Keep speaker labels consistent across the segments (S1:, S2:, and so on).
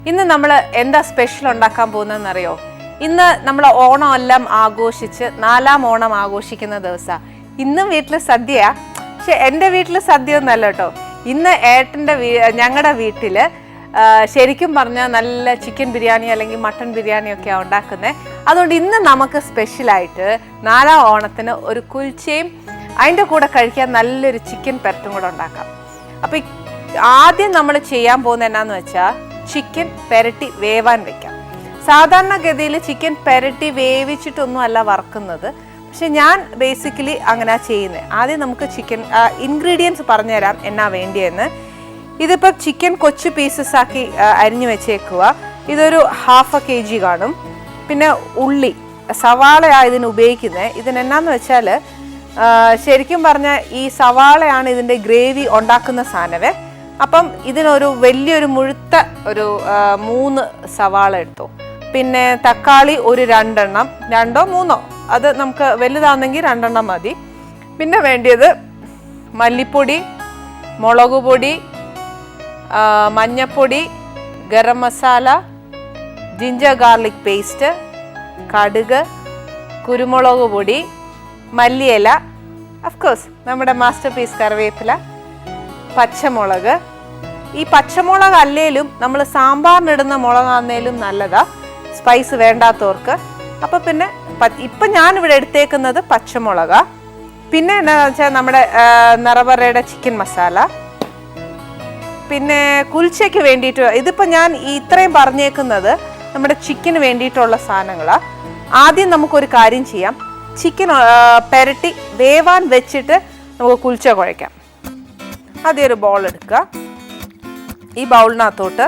S1: ഇന്ന് നമ്മൾ എന്താ സ്പെഷ്യൽ ഉണ്ടാക്കാൻ പോകുന്നതെന്നറിയോ? ഇന്ന് നമ്മൾ ഓണം എല്ലാം ആഘോഷിച്ച് 4ാം ഓണം ആഘോഷിക്കുന്ന ദിവസമാണ്. ഇന്നും വീട്ടിൽ സദ്യയാ. പക്ഷെ എൻ്റെ വീട്ടിൽ സദ്യ ഒന്നല്ല കേട്ടോ. ഇന്ന് ഏട്ടൻ്റെ ഞങ്ങളുടെ വീട്ടിൽ ശരിക്കും പറഞ്ഞാൽ നല്ല ചിക്കൻ ബിരിയാണി അല്ലെങ്കിൽ മട്ടൺ ബിരിയാണിയൊക്കെയാണ് ഉണ്ടാക്കുന്നത്. അതുകൊണ്ട് ഇന്ന് നമുക്ക് സ്പെഷ്യലായിട്ട് 4ാം ഓണത്തിന് ഒരു കുൽച്ചയും അതിൻ്റെ കൂടെ കഴിക്കാൻ നല്ലൊരു ചിക്കൻ പെരട്ടും കൂടെ ഉണ്ടാക്കാം. അപ്പോൾ ആദ്യം നമ്മൾ ചെയ്യാൻ പോകുന്നത് എന്നാന്ന് വെച്ചാൽ ചിക്കൻ പെരട്ടി വേവാൻ വെക്കാം. സാധാരണഗതിയിൽ ചിക്കൻ പെരട്ടി വേവിച്ചിട്ടൊന്നും അല്ല വറക്കുന്നത്. പക്ഷെ ഞാൻ ബേസിക്കലി അങ്ങനെ ചെയ്യുന്നത്. ആദ്യം നമുക്ക് ചിക്കൻ ഇൻഗ്രീഡിയൻസ് പറഞ്ഞുതരാം എന്നാ വേണ്ടിയെന്ന്. ഇതിപ്പോൾ ചിക്കൻ കൊച്ചു പീസസ് ആക്കി അരിഞ്ഞു വെച്ചേക്കുക. ഇതൊരു 1/2 kg കാണും. പിന്നെ ഉള്ളി, സവാളയാണ് ഇതിന് ഉപയോഗിക്കുന്നത്. ഇതിനെന്നാന്ന് വെച്ചാൽ ശരിക്കും പറഞ്ഞാൽ ഈ സവാളയാണ് ഇതിൻ്റെ ഗ്രേവി ഉണ്ടാക്കുന്ന സാധനമേ. അപ്പം ഇതിനൊരു വലിയൊരു മുഴുത്ത ഒരു 3 സവാള എടുത്തു. പിന്നെ തക്കാളി ഒരു 2 എണ്ണം, 2ഓ 3ഓ, അത് നമുക്ക് വലുതാണെങ്കിൽ 2 എണ്ണം മതി. പിന്നെ വേണ്ടിയത് മല്ലിപ്പൊടി, മുളക് പൊടി, മഞ്ഞപ്പൊടി, garam masala, ginger garlic paste, കടുക്, കുരുമുളക് പൊടി, മല്ലിയില, അഫ്കോഴ്സ് നമ്മുടെ മാസ്റ്റർ പീസ് കറിവേപ്പില, പച്ചമുളക്. ഈ പച്ചമുളക് അല്ലേലും നമ്മൾ സാമ്പാറിനിടുന്ന മുളകാന്നേലും നല്ലതാ സ്പൈസ് വേണ്ടാത്തവർക്ക്. അപ്പോൾ പിന്നെ ഇപ്പം ഞാനിവിടെ എടുത്തേക്കുന്നത് പച്ചമുളക. പിന്നെ എന്താണെന്ന് വെച്ചാൽ നമ്മുടെ നിറവറയുടെ ചിക്കൻ മസാല. പിന്നെ കുൽച്ചയ്ക്ക് വേണ്ടിയിട്ട് ഇതിപ്പോൾ ഞാൻ ഇത്രയും പറഞ്ഞേക്കുന്നത് നമ്മുടെ ചിക്കന് വേണ്ടിയിട്ടുള്ള സാധനങ്ങളാണ്. ആദ്യം നമുക്കൊരു കാര്യം ചെയ്യാം. ചിക്കൻ പെരട്ടി വേവാൻ വെച്ചിട്ട് നമുക്ക് കുൽച്ച കുഴയ്ക്കാം. ആദ്യം ഒരു ബൗൾ എടുക്കുക. ഈ ബൗളിനകത്തോട്ട്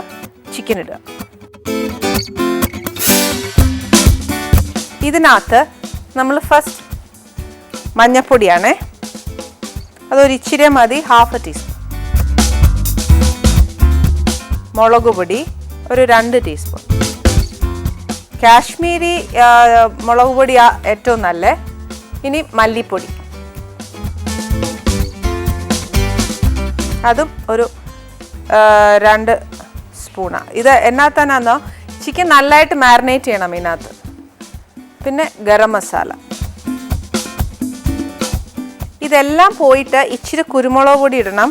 S1: ചിക്കൻ ഇടുക. ഇതിനകത്ത് നമ്മൾ ഫസ്റ്റ് മഞ്ഞപ്പൊടിയാണേ, അതൊരു ഇച്ചിരി മതി, 1/2 ടീസ്പൂൺ. മുളക് പൊടി ഒരു 2 ടീസ്പൂൺ. കാശ്മീരി മുളക് പൊടിയാണ് ഏറ്റവും നല്ല. ഇനി മല്ലിപ്പൊടി, അതും ഒരു 2 സ്പൂണാണ്. ഇത് എന്നാത്താനാന്നോ ചിക്കൻ നല്ലതായിട്ട് മാരിനേറ്റ് ചെയ്യണം ഇതിനകത്ത്. പിന്നെ ഗരം മസാല. ഇതെല്ലാം പോയിട്ട് ഇച്ചിരി കുരുമുളക് പൊടി ഇടണം.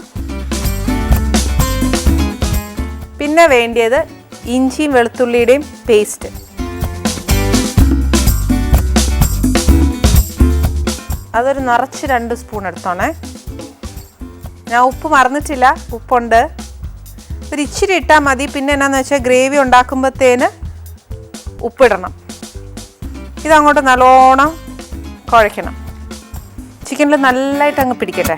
S1: പിന്നെ വേണ്ടിയത് ഇഞ്ചിയും വെളുത്തുള്ളിയുടെയും പേസ്റ്റ്. അതൊരു നിറച്ച് 2 സ്പൂൺ എടുത്തോണേ. ഞാൻ ഉപ്പ് മറന്നിട്ടില്ല, ഉപ്പുണ്ട്. ഒരു ഇച്ചിരി ഇട്ടാൽ മതി. പിന്നെ എന്നാന്ന് വെച്ചാൽ ഗ്രേവി ഉണ്ടാക്കുമ്പോഴത്തേന് ഉപ്പിടണം. ഇതങ്ങോട്ട് നല്ലോണം കുഴയ്ക്കണം. ചിക്കനിൽ നല്ലതായിട്ട് അങ്ങ് പിടിക്കട്ടെ.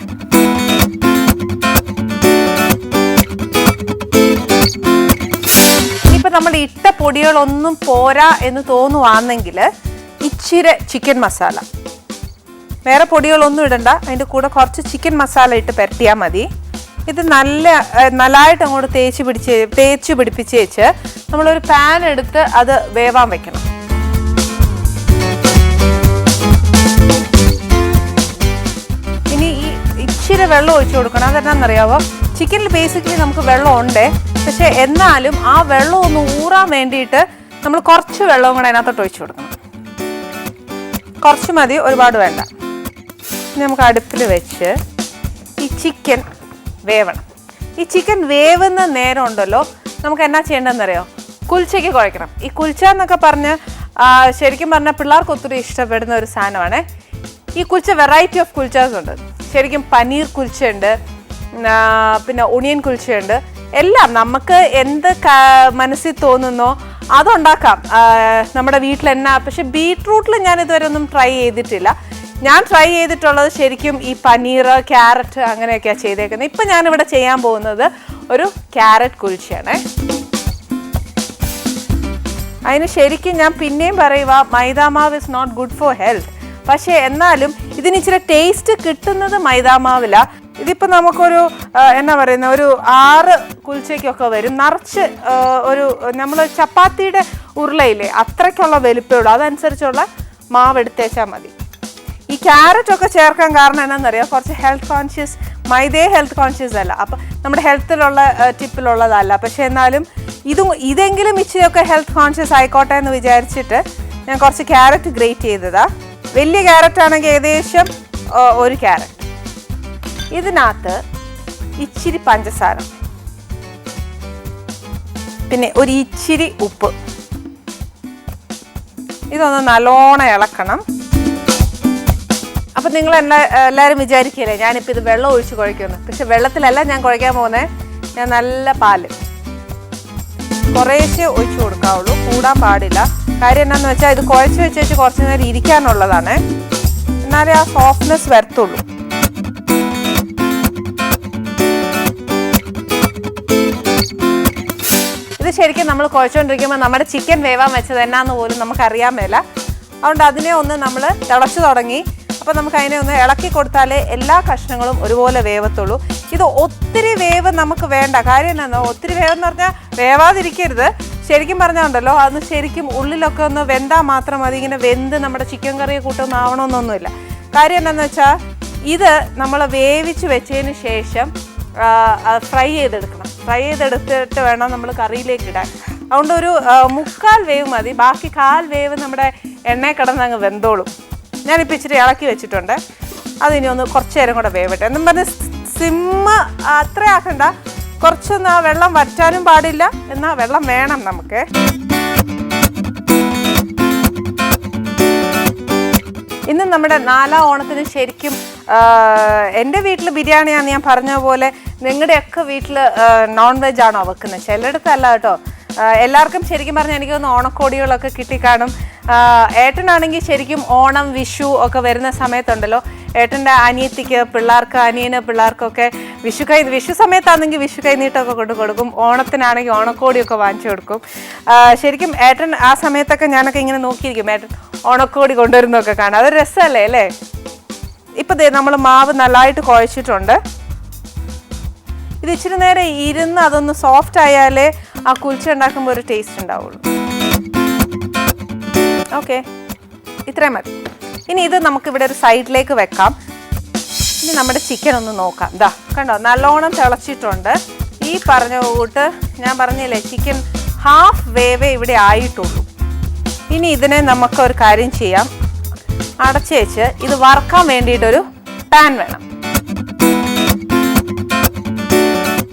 S1: ഇനിയിപ്പോൾ നമ്മൾ ഇട്ട പൊടികളൊന്നും പോരാ എന്ന് തോന്നുവാണെങ്കിൽ ഇച്ചിരി ചിക്കൻ മസാല, വേറെ പൊടികളൊന്നും ഇടണ്ട. അതിൻ്റെ കൂടെ കുറച്ച് ചിക്കൻ മസാല ഇട്ട് പുരട്ടിയാൽ മതി. ഇത് നല്ലതായിട്ട് അങ്ങോട്ട് തേച്ച് പിടിപ്പിച്ച് വെച്ച് നമ്മളൊരു പാൻ എടുത്ത് അത് വേവാൻ വെക്കണം. ഇനി ഈ ഇച്ചിരി വെള്ളം ഒഴിച്ചു കൊടുക്കണം. അതെന്നാന്നറിയാവോ, ചിക്കനിൽ ബേസിക്കലി നമുക്ക് വെള്ളം ഉണ്ട്. പക്ഷെ എന്നാലും ആ വെള്ളം ഒന്ന് ഊറാൻ വേണ്ടിയിട്ട് നമ്മൾ കുറച്ച് വെള്ളവും കൂടെ അതിനകത്തോട്ട് ഒഴിച്ചു കൊടുക്കണം. കുറച്ച് മതി, ഒരുപാട് വേണ്ട. നമുക്ക് അടുപ്പിൽ വെച്ച് ഈ ചിക്കൻ വേവണം. ഈ ചിക്കൻ വേവുന്ന നേരം ഉണ്ടല്ലോ, നമുക്ക് എന്നാ ചെയ്യേണ്ടതെന്നറിയോ, കുൽച്ചയ്ക്ക് കുഴക്കണം. ഈ കുൽച്ച എന്നൊക്കെ പറഞ്ഞ് ശരിക്കും പറഞ്ഞാൽ പിള്ളേർക്ക് ഒത്തിരി ഇഷ്ടപ്പെടുന്ന ഒരു സാധനമാണ്. ഈ കുൽച്ച വെറൈറ്റി ഓഫ് കുൽച്ചാസ് ഉണ്ട്. ശരിക്കും പനീർ കുൽച്ചയുണ്ട്, പിന്നെ ഒണിയൻ കുൽച്ചയുണ്ട്. എല്ലാം നമുക്ക് എന്ത് മനസ്സിൽ തോന്നുന്നോ അതുണ്ടാക്കാം നമ്മുടെ വീട്ടിൽ എന്നാ. പക്ഷെ ബീട്രൂട്ടിൽ ഞാൻ ഇതുവരെ ഒന്നും ട്രൈ ചെയ്തിട്ടില്ല. ഞാൻ ട്രൈ ചെയ്തിട്ടുള്ളത് ശരിക്കും ഈ പനീർ, ക്യാരറ്റ് അങ്ങനെയൊക്കെയാണ് ചെയ്തേക്കുന്നത്. ഇപ്പം ഞാനിവിടെ ചെയ്യാൻ പോകുന്നത് ഒരു ക്യാരറ്റ് കുൽച്ചയാണ്. അതിന് ശരിക്കും ഞാൻ പിന്നെയും പറയുക, മൈദാമാവ് is not good for health. പക്ഷേ എന്നാലും ഇതിന് ഇച്ചിരി ടേസ്റ്റ് കിട്ടുന്നത് മൈദാമാവിലാണ്. ഇതിപ്പോൾ നമുക്കൊരു എന്നാ പറയുന്ന ഒരു 6 കുൽച്ചയ്ക്കൊക്കെ വരും. നിറച്ച് ഒരു നമ്മൾ ചപ്പാത്തിയുടെ ഉരുളയില്ലേ അത്രയ്ക്കുള്ള വലിപ്പമുള്ളൂ. അതനുസരിച്ചുള്ള മാവ് എടുത്തേച്ചാൽ മതി. ഈ ക്യാരറ്റൊക്കെ ചേർക്കാൻ കാരണം എന്നാണെന്നറിയാം, കുറച്ച് ഹെൽത്ത് കോൺഷ്യസ്, മൈദേ ഹെൽത്ത് കോൺഷ്യസ് അല്ല. അപ്പം നമ്മുടെ ഹെൽത്തിലുള്ള ടിപ്പിലുള്ളതല്ല. പക്ഷെ എന്നാലും ഇതെങ്കിലും ഇച്ചിരിയൊക്കെ ഹെൽത്ത് കോൺഷ്യസ് ആയിക്കോട്ടെ എന്ന് വിചാരിച്ചിട്ട് ഞാൻ കുറച്ച് ക്യാരറ്റ് ഗ്രേറ്റ് ചെയ്തതാ. വലിയ ക്യാരറ്റ് ആണെങ്കിൽ ഏകദേശം 1 ക്യാരറ്റ്. ഇതിനകത്ത് ഇച്ചിരി പഞ്ചസാര, പിന്നെ ഒരു ഇച്ചിരി ഉപ്പ്. ഇതൊന്ന് നല്ലോണം ഇളക്കണം. അപ്പം നിങ്ങൾ എല്ലാവരും വിചാരിക്കില്ലേ ഞാനിപ്പോൾ ഇത് വെള്ളം ഒഴിച്ച് കുഴയ്ക്കുമെന്ന്. പക്ഷെ വെള്ളത്തിലല്ല ഞാൻ കുഴയ്ക്കാൻ പോകുന്നത്. ഞാൻ നല്ല പാല് കുറേശ്ശേ ഒഴിച്ചു കൊടുക്കാവുള്ളൂ, കൂടാൻ പാടില്ല. കാര്യം എന്താണെന്ന് വെച്ചാൽ ഇത് കുഴച്ച് വെച്ച് കുറച്ച് നേരം ഇരിക്കാനുള്ളതാണ്, എന്നാലേ ആ സോഫ്റ്റ്നെസ് വരത്തുള്ളൂ. ഇത് ശരിക്കും നമ്മൾ കുഴച്ചുകൊണ്ടിരിക്കുമ്പോൾ നമ്മുടെ ചിക്കൻ വേവാൻ വെച്ചത് എന്നാന്ന് പോലും നമുക്കറിയാൻ മേല. അതുകൊണ്ട് അതിനെ ഒന്ന് നമ്മൾ തിളച്ചു തുടങ്ങി. അപ്പോൾ നമുക്ക് അതിനെ ഒന്ന് ഇളക്കി കൊടുത്താലേ എല്ലാ കഷ്ണങ്ങളും ഒരുപോലെ വേവത്തുള്ളൂ. ഇത് ഒത്തിരി വേവ് നമുക്ക് വേണ്ട. കാര്യം എന്നാന്നോ, ഒത്തിരി വേവെന്ന് പറഞ്ഞാൽ വേവാതിരിക്കരുത്. ശരിക്കും പറഞ്ഞുണ്ടല്ലോ അതൊന്ന് ശരിക്കും ഉള്ളിലൊക്കെ ഒന്ന് വെന്താൽ മാത്രം മതി. ഇങ്ങനെ വെന്ത് നമ്മുടെ ചിക്കൻ കറിയെ കൂട്ടൊന്നും ആവണമെന്നൊന്നുമില്ല. കാര്യം എന്താണെന്ന് വെച്ചാൽ ഇത് നമ്മൾ വേവിച്ച് വെച്ചതിന് ശേഷം ഫ്രൈ ചെയ്തെടുക്കണം. ഫ്രൈ ചെയ്തെടുത്തിട്ട് വേണം നമ്മൾ കറിയിലേക്ക് ഇടാൻ. അതുകൊണ്ട് ഒരു 3/4 വേവ് മതി. ബാക്കി 1/4 വേവ് നമ്മുടെ എണ്ണയിൽ കിടന്ന് അങ്ങ് വെന്തോളും. ഞാനിപ്പോൾ ഇച്ചിരി ഇളക്കി വെച്ചിട്ടുണ്ട്. അതിനി ഒന്ന് കുറച്ച് നേരം കൂടെ വേവട്ടെ. എന്നും പറഞ്ഞ് സിമ്മ് അത്ര ആക്കണ്ട. കുറച്ചൊന്ന് ആ വെള്ളം വറ്റാനും പാടില്ല, എന്നാൽ വെള്ളം വേണം നമുക്ക്. ഇന്ന് നമ്മുടെ 4ാം ഓണത്തിന് ശരിക്കും എൻ്റെ വീട്ടിൽ ബിരിയാണിയാണെന്ന് ഞാൻ പറഞ്ഞ പോലെ നിങ്ങളുടെയൊക്കെ വീട്ടിൽ നോൺ വെജ് ആണോ വെക്കുന്നത്? ചിലയിടത്തല്ല കേട്ടോ. എല്ലാവർക്കും ശരിക്കും പറഞ്ഞാൽ എനിക്ക് തോന്നുന്നു ഓണക്കോടികളൊക്കെ കിട്ടിക്കാണും. ഏട്ടനാണെങ്കിൽ ശരിക്കും ഓണം വിഷു ഒക്കെ വരുന്ന സമയത്തുണ്ടല്ലോ, ഏട്ടൻ്റെ അനിയത്തിക്ക് പിള്ളേർക്ക്, അനിയന് പിള്ളേർക്കൊക്കെ വിഷു സമയത്താണെങ്കിൽ വിഷു കൈനീട്ടമൊക്കെ കൊണ്ട് കൊടുക്കും. ഓണത്തിനാണെങ്കിൽ ഓണക്കോടിയൊക്കെ വാങ്ങിച്ചു കൊടുക്കും. ശരിക്കും ഏട്ടൻ ആ സമയത്തൊക്കെ ഞാനൊക്കെ ഇങ്ങനെ നോക്കിയിരിക്കും, ഏട്ടൻ ഓണക്കോടി കൊണ്ടുവരുന്നതൊക്കെ കാണാം. അതൊരു രസമല്ലേ അല്ലേ? ഇപ്പം ദേ നമ്മൾ മാവ് നല്ലതായിട്ട് കുഴച്ചിട്ടുണ്ട്. ഇത് ഇച്ചിരി നേരം ഇരുന്ന് അതൊന്ന് സോഫ്റ്റ് ആയാലേ ആ കുൽച്ച ഉണ്ടാക്കുമ്പോൾ ഒരു ടേസ്റ്റ് ഉണ്ടാവുള്ളൂ. ഓക്കെ, ഇത്രയും മതി. ഇനി ഇത് നമുക്കിവിടെ ഒരു സൈഡിലേക്ക് വെക്കാം. ഇനി നമ്മുടെ ചിക്കൻ ഒന്ന് നോക്കാം. ഇതാ കണ്ടോ, നല്ലോണം തിളച്ചിട്ടുണ്ട്. ഈ പറഞ്ഞ കൂട്ട് ഞാൻ പറഞ്ഞില്ലേ, ചിക്കൻ 1/2 വേവേ ഇവിടെ ആയിട്ടുള്ളൂ. ഇനി ഇതിനെ നമുക്കൊരു കാര്യം ചെയ്യാം, അടച്ച് വെച്ച് ഇത് വറുക്കാൻ വേണ്ടിയിട്ടൊരു പാൻ വേണം.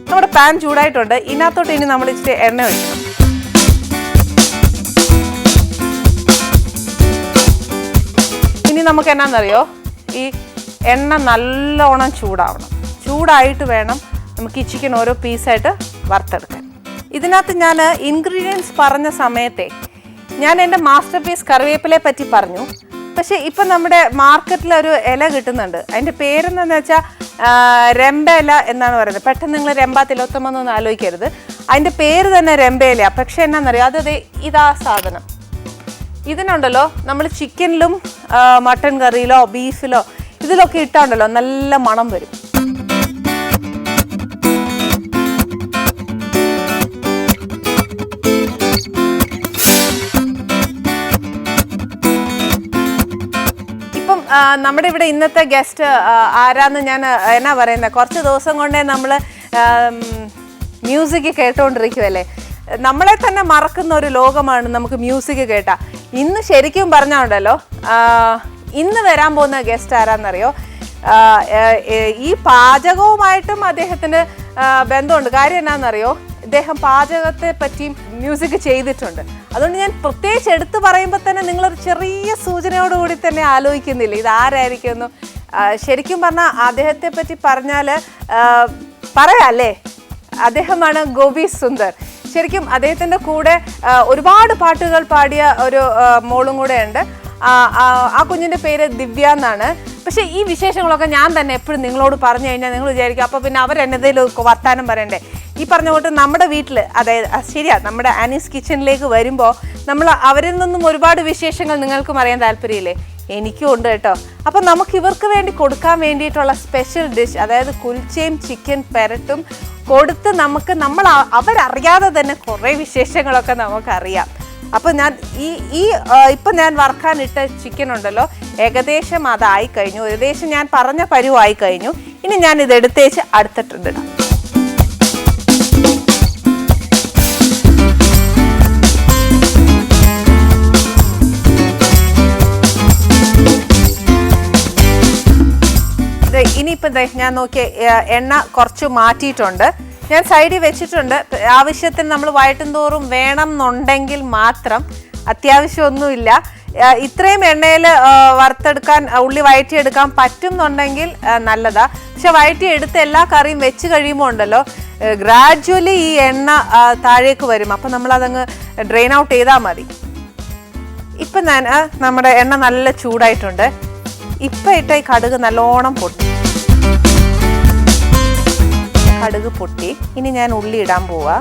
S1: നമ്മുടെ പാൻ ചൂടായിട്ടുണ്ട്. ഇതിനകത്തോട്ട് ഇനി നമ്മൾ ഇച്ചിരി എണ്ണ ഒഴിക്കണം. ഇനി നമുക്ക് എന്നാന്നറിയോ, ഈ എണ്ണ നല്ലോണം ചൂടാവണം. ചൂടായിട്ട് വേണം നമുക്ക് ഈ ചിക്കൻ ഓരോ പീസായിട്ട് വറുത്തെടുക്കാൻ. ഇതിനകത്ത് ഞാൻ ഇൻഗ്രീഡിയൻസ് പറഞ്ഞ സമയത്തെ ഞാൻ എൻ്റെ മാസ്റ്റർ പീസ് കറിവേപ്പിലയെ പറ്റി പറഞ്ഞു. പക്ഷേ ഇപ്പം നമ്മുടെ മാർക്കറ്റിലൊരു ഇല കിട്ടുന്നുണ്ട്. അതിൻ്റെ പേരെന്താണെന്ന് വെച്ചാൽ രമ്പ ഇല എന്നാണ് പറയുന്നത്. പെട്ടെന്ന് നിങ്ങൾ രമ്പ തിലോത്തമെന്നൊന്നും ആലോചിക്കരുത്. അതിൻ്റെ പേര് തന്നെ രമ്പ ഇല. പക്ഷേ എന്നാണെന്നറിയോ, അത് ഇതാ സാധനം. ഇതിനുണ്ടല്ലോ നമ്മൾ ചിക്കനിലും മട്ടൻ കറിയിലോ ബീഫിലോ ഇതിലൊക്കെ ഇട്ടാണ്ടല്ലോ നല്ല മണം വരും. നമ്മുടെ ഇവിടെ ഇന്നത്തെ ഗസ്റ്റ് ആരാന്ന് ഞാൻ എന്നാ പറയുന്നത്, കുറച്ച് ദിവസം കൊണ്ടേ നമ്മൾ മ്യൂസിക് കേട്ടോണ്ടിരിക്കുമല്ലേ. നമ്മളെ തന്നെ മറക്കുന്ന ഒരു ലോകമാണ് നമുക്ക് മ്യൂസിക് കേട്ടാ. ഇന്ന് ശരിക്കും പറഞ്ഞുണ്ടല്ലോ, ഇന്ന് വരാൻ പോകുന്ന ഗസ്റ്റ് ആരാന്നറിയോ, ഈ പാചകവുമായിട്ടും അദ്ദേഹത്തിന് ബന്ധമുണ്ട്. കാര്യം എന്നാന്നറിയോ, ഇദ്ദേഹം പാചകത്തെ പറ്റിയും മ്യൂസിക് ചെയ്തിട്ടുണ്ട്. അതുകൊണ്ട് ഞാൻ പ്രത്യേകിച്ച് എടുത്തു പറയുമ്പോൾ തന്നെ നിങ്ങളൊരു ചെറിയ സൂചനയോടുകൂടി തന്നെ ആലോചിക്കുന്നില്ല ഇതാരായിരിക്കുമെന്ന്. ശരിക്കും പറഞ്ഞാൽ അദ്ദേഹത്തെ പറ്റി പറഞ്ഞാൽ പറയാല്ലേ, അദ്ദേഹമാണ് ഗോപി സുന്ദർ. ശരിക്കും അദ്ദേഹത്തിൻ്റെ കൂടെ ഒരുപാട് പാട്ടുകൾ പാടിയ ഒരു മോളും കൂടെ ഉണ്ട്. ആ കുഞ്ഞിൻ്റെ പേര് ദിവ്യ എന്നാണ്. പക്ഷേ ഈ വിശേഷങ്ങളൊക്കെ ഞാൻ തന്നെ എപ്പോഴും നിങ്ങളോട് പറഞ്ഞു കഴിഞ്ഞാൽ നിങ്ങൾ വിചാരിക്കും അപ്പോൾ പിന്നെ അവരെന്നതെങ്കിലും വർത്താനം പറയണ്ടേ. ഈ പറഞ്ഞ കൊണ്ട് നമ്മുടെ വീട്ടിൽ, അതായത് ശരിയാ, നമ്മുടെ ആനീസ് കിച്ചണിലേക്ക് വരുമ്പോൾ നമ്മൾ അവരിൽ നിന്നും ഒരുപാട് വിശേഷങ്ങൾ നിങ്ങൾക്കും അറിയാൻ താല്പര്യമില്ലേ? എനിക്കും ഉണ്ട് കേട്ടോ. അപ്പം നമുക്ക് ഇവർക്ക് വേണ്ടി കൊടുക്കാൻ വേണ്ടിയിട്ടുള്ള സ്പെഷ്യൽ ഡിഷ്, അതായത് കുൽച്ചയും ചിക്കൻ പെരട്ടും കൊടുത്ത് നമ്മൾ അവരറിയാതെ തന്നെ കുറേ വിശേഷങ്ങളൊക്കെ നമുക്കറിയാം. അപ്പോൾ ഞാൻ ഇപ്പം ഞാൻ വറുക്കാനിട്ട ചിക്കൻ ഉണ്ടല്ലോ, ഏകദേശം അതായി കഴിഞ്ഞു. ഏകദേശം ഞാൻ പറഞ്ഞ പരുവായി കഴിഞ്ഞു. ഇനി ഞാൻ ഇതെടുത്തേച്ച് അടുത്തിട്ടിടാം. ഇനിയിപ്പോൾ ഞാൻ നോക്കിയ എണ്ണ കുറച്ച് മാറ്റിയിട്ടുണ്ട്, ഞാൻ സൈഡിൽ വെച്ചിട്ടുണ്ട്. ആവശ്യത്തിന് നമ്മൾ വഴറ്റും തോറും വേണം എന്നുണ്ടെങ്കിൽ മാത്രം, അത്യാവശ്യമൊന്നുമില്ല. ഇത്രയും എണ്ണയിൽ വറുത്തെടുക്കാൻ, ഉള്ളി വഴറ്റിയെടുക്കാൻ പറ്റും എന്നുണ്ടെങ്കിൽ നല്ലതാ. പക്ഷെ വഴറ്റിയെടുത്ത് എല്ലാ കറിയും വെച്ച് കഴിയുമ്പോൾ ഉണ്ടല്ലോ, ഗ്രാജ്വലി ഈ എണ്ണ താഴേക്ക് വരും. അപ്പം നമ്മളതങ്ങ് ഡ്രെയിൻ ഔട്ട് ചെയ്താൽ മതി. ഇപ്പം ഞാൻ നമ്മുടെ എണ്ണ നല്ല ചൂടായിട്ടുണ്ട്. ഇപ്പം ഇട്ട ഈ കടുക് നല്ലോണം പൊട്ടി, കടുക് പൊട്ടി. ഇനി ഞാൻ ഉള്ളി ഇടാൻ പോവാ.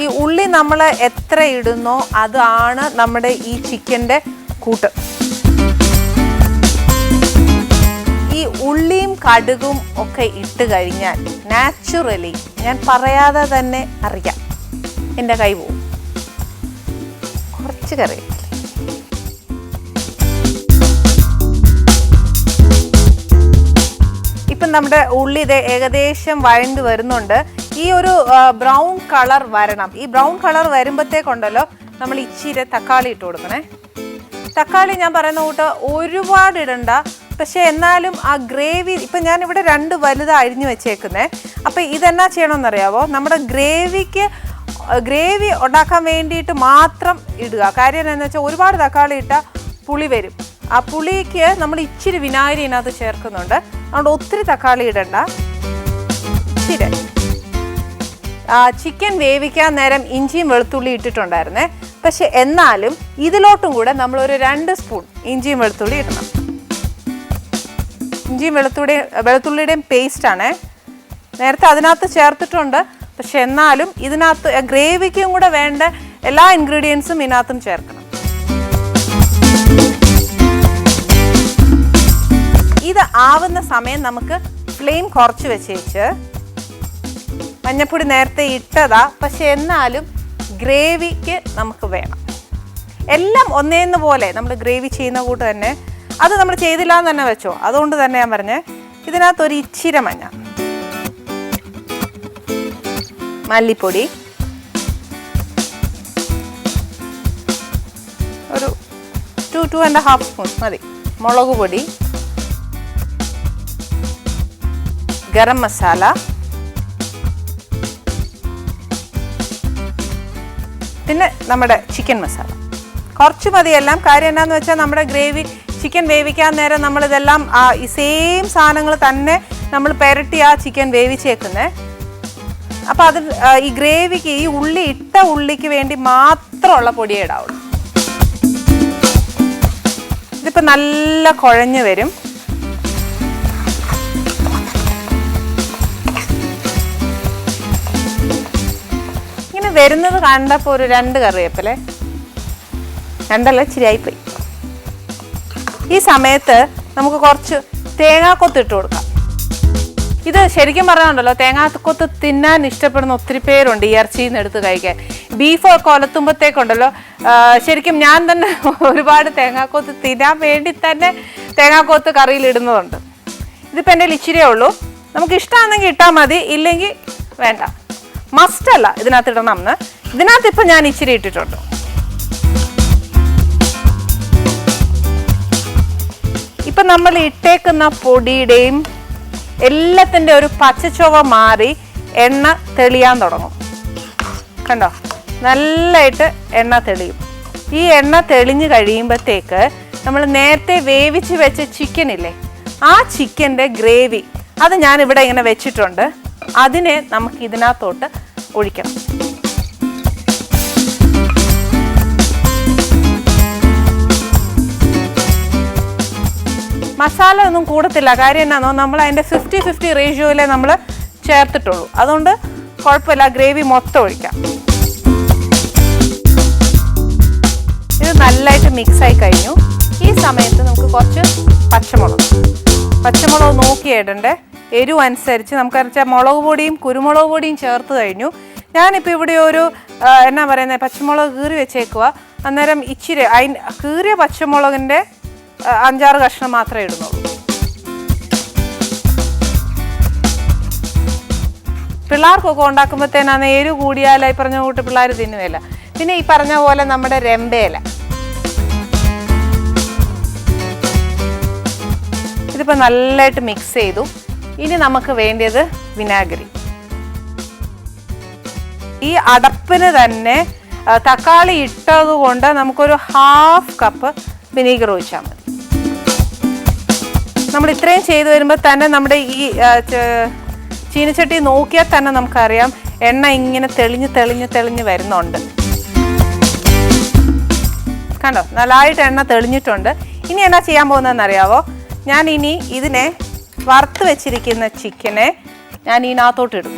S1: ഈ ഉള്ളി നമ്മൾ എത്ര ഇടുന്നോ അതാണ് നമ്മുടെ ഈ ചിക്കൻ്റെ കൂട്ട്. ഈ ഉള്ളിയും കടുകും ഒക്കെ ഇട്ട് കഴിഞ്ഞാൽ നാച്ചുറലി, ഞാൻ പറയാതെ തന്നെ അറിയാം, എൻ്റെ കൈ പോവും. കുറച്ച് കറി ഇപ്പം നമ്മുടെ ഉള്ളി ഇത് ഏകദേശം വഴണ്ട് വരുന്നുണ്ട്. ഈ ഒരു ബ്രൗൺ കളർ വരണം. ഈ ബ്രൗൺ കളർ വരുമ്പോഴത്തേക്കുണ്ടല്ലോ നമ്മൾ ഇച്ചിരി തക്കാളി ഇട്ട് കൊടുക്കണേ. തക്കാളി ഞാൻ പറയുന്ന കൂട്ട് ഒരുപാട് ഇടണ്ട, പക്ഷെ എന്നാലും ആ ഗ്രേവി, ഇപ്പം ഞാനിവിടെ 2 വലുത് അരിഞ്ഞു വെച്ചേക്കുന്നേ. അപ്പം ഇതെന്നാ ചെയ്യണമെന്നറിയാവോ, നമ്മുടെ ഗ്രേവി ഉണ്ടാക്കാൻ വേണ്ടിയിട്ട് മാത്രം ഇടുക. കാര്യം എന്താണെന്ന് വെച്ചാൽ ഒരുപാട് തക്കാളി ഇട്ടാൽ പുളി വരും. ആ പുളിക്ക് നമ്മൾ ഇച്ചിരി വിനാഗിരി ഇതിനകത്ത് ചേർക്കുന്നുണ്ട്. അതുകൊണ്ട് ഒത്തിരി തക്കാളി ഇടണ്ട, ഇച്ചിരി. ചിക്കൻ വേവിക്കാൻ നേരം ഇഞ്ചിയും വെളുത്തുള്ളി ഇട്ടിട്ടുണ്ടായിരുന്നേ. പക്ഷെ എന്നാലും ഇതിലോട്ടും കൂടെ നമ്മളൊരു 2 സ്പൂൺ ഇഞ്ചിയും വെളുത്തുള്ളി ഇടണം. ഇഞ്ചിയും വെളുത്തുള്ളിയുടെയും പേസ്റ്റാണേ. നേരത്തെ അതിനകത്ത് ചേർത്തിട്ടുണ്ട്, പക്ഷെ എന്നാലും ഇതിനകത്ത് ഗ്രേവിക്കും കൂടെ വേണ്ട എല്ലാ ഇൻഗ്രീഡിയൻസും ഇതിനകത്തും ചേർക്കണം. ഇത് ആവുന്ന സമയം നമുക്ക് ഫ്ലെയിം കുറച്ച് വെച്ചേച്ച്, മഞ്ഞപ്പൊടി നേരത്തെ ഇട്ടതാ, പക്ഷെ എന്നാലും ഗ്രേവിക്ക് നമുക്ക് വേണം. എല്ലാം ഒന്നേന്ന് പോലെ നമ്മൾ ഗ്രേവി ചെയ്യുന്ന കൂട്ട് തന്നെ. അത് നമ്മൾ ചെയ്തില്ല എന്ന് തന്നെ വെച്ചോ. അതുകൊണ്ട് തന്നെ ഞാൻ പറഞ്ഞേ, ഇതിനകത്ത് ഒരു ഇച്ചിരി മല്ലിപ്പൊടി, ഒരു 2.5 സ്പൂൺ മതി. മുളക് പൊടി, ഗരം മസാല, പിന്നെ നമ്മുടെ ചിക്കൻ മസാല കുറച്ച് മതിയെല്ലാം. കാര്യം എന്നാന്ന് വെച്ചാൽ നമ്മുടെ ചിക്കൻ വേവിക്കാൻ നേരം നമ്മളിതെല്ലാം ഈ സെയിം സാധനങ്ങൾ തന്നെ നമ്മൾ പെരട്ടി ആ ചിക്കൻ വേവിച്ചേക്കുന്നേ. അപ്പം അത് ഈ ഗ്രേവിക്ക്, ഈ ഇട്ട ഉള്ളിക്ക് വേണ്ടി മാത്രമുള്ള പൊടിയേ ഇടാവുള്ളൂ. ഇതിപ്പോൾ നല്ല കുഴഞ്ഞ് വരും. ഇങ്ങനെ വരുന്നത് കണ്ടപ്പോൾ ഒരു 2 കറിവേപ്പില, 2 ഇച്ചിരി ആയിപ്പോയി. ഈ സമയത്ത് നമുക്ക് കുറച്ച് തേങ്ങാക്കൊത്ത് ഇട്ട് കൊടുക്കാം. ഇത് ശരിക്കും പറഞ്ഞുണ്ടല്ലോ, തേങ്ങാക്കൊത്ത് തിന്നാൻ ഇഷ്ടപ്പെടുന്ന ഒത്തിരി പേരുണ്ട് ഈ ഇറച്ചിയിൽ നിന്ന് എടുത്ത് കഴിക്കാൻ. ബീഫ് കൊലത്തുമ്പോഴത്തേക്കുണ്ടല്ലോ, ശരിക്കും ഞാൻ തന്നെ ഒരുപാട് തേങ്ങാക്കൊത്ത് തിന്നാൻ വേണ്ടി തന്നെ തേങ്ങാക്കൊത്ത് കറിയിൽ ഇടുന്നതുണ്ട്. ഇതിപ്പോൾ എൻ്റെ ഇച്ചിരിയേ ഉള്ളൂ. നമുക്ക് ഇഷ്ടമാണെങ്കിൽ ഇട്ടാൽ മതി, ഇല്ലെങ്കിൽ വേണ്ട. മസ്റ്റല്ല ഇതിനകത്ത് ഇടണം എന്ന്. ഇതിനകത്ത് ഇപ്പം ഞാൻ ഇച്ചിരി ഇട്ടിട്ടുണ്ട്. ഇപ്പം നമ്മൾ ഇട്ടേക്കുന്ന പൊടിയുടെയും എല്ലാത്തിൻ്റെ ഒരു പച്ചച്ചുവ മാറി എണ്ണ തെളിയാൻ തുടങ്ങും. കണ്ടോ, നല്ലതായിട്ട് എണ്ണ തെളിയും. ഈ എണ്ണ തെളിഞ്ഞ് കഴിയുമ്പോഴത്തേക്ക് നമ്മൾ നേരത്തെ വേവിച്ച് വെച്ച ചിക്കനില്ലേ, ആ ചിക്കൻ്റെ ഗ്രേവി അത് ഞാനിവിടെ ഇങ്ങനെ വെച്ചിട്ടുണ്ട്. അതിനെ നമുക്ക് ഇതിനകത്തോട്ട് ഒഴിക്കണം. മസാല ഒന്നും കൂടത്തില്ല. കാര്യം എന്നാന്നോ, നമ്മൾ അതിൻ്റെ 50-50 റേഷ്യോയിലേ നമ്മൾ ചേർത്തിട്ടുള്ളൂ. അതുകൊണ്ട് കുഴപ്പമില്ല, ഗ്രേവി മൊത്തം ഒഴിക്കാം. ഇത് നല്ലതായിട്ട് മിക്സായി കഴിഞ്ഞു. ഈ സമയത്ത് നമുക്ക് കുറച്ച് പച്ചമുളക് നോക്കിയിടണ്ടേ, എരിവ് അനുസരിച്ച്. നമുക്കറിയാം മുളക് പൊടിയും കുരുമുളക് പൊടിയും ചേർത്ത് കഴിഞ്ഞു. ഞാനിപ്പോൾ ഇവിടെ ഒരു എന്നാ പറയുന്നത്, പച്ചമുളക് കീറി വെച്ചേക്കുക. അന്നേരം ഇച്ചിരി കീറിയ പച്ചമുളകിൻ്റെ 5-6 കഷ്ണം മാത്രമേ ഇടുന്നുള്ളൂ. പിള്ളേർക്കൊക്കെ ഉണ്ടാക്കുമ്പോഴത്തേനാണ് എരിവ് കൂടിയാൽ ഈ പറഞ്ഞ കൂട്ട് പിള്ളേർ തിന്നുകയില്ല. പിന്നെ ഈ പറഞ്ഞ പോലെ നമ്മുടെ രമ്പയില ഇതിപ്പോൾ നല്ലതായിട്ട് മിക്സ് ചെയ്തു. ഇനി നമുക്ക് വേണ്ടത് വിനാഗിരി. ഈ അടപ്പിന് തന്നെ തക്കാളി ഇട്ടത് കൊണ്ട് നമുക്കൊരു 1/2 കപ്പ് വിനീഗർ ഒഴിച്ചാൽ മതി. നമ്മൾ ഇത്രയും ചെയ്തു വരുമ്പോൾ തന്നെ നമ്മുടെ ഈ ചീനച്ചട്ടി നോക്കിയാൽ തന്നെ നമുക്കറിയാം എണ്ണ ഇങ്ങനെ തെളിഞ്ഞ് വരുന്നുണ്ട്. കണ്ടോ, നല്ലതായിട്ട് എണ്ണ തെളിഞ്ഞിട്ടുണ്ട്. ഇനി എന്നാ ചെയ്യാൻ പോകുന്നതെന്ന് അറിയാവോ? ഞാൻ ഇനി ഇതിനെ വറുത്ത് വെച്ചിരിക്കുന്ന ചിക്കനെ ഞാൻ ഇതിനകത്തോട്ട് ഇടും.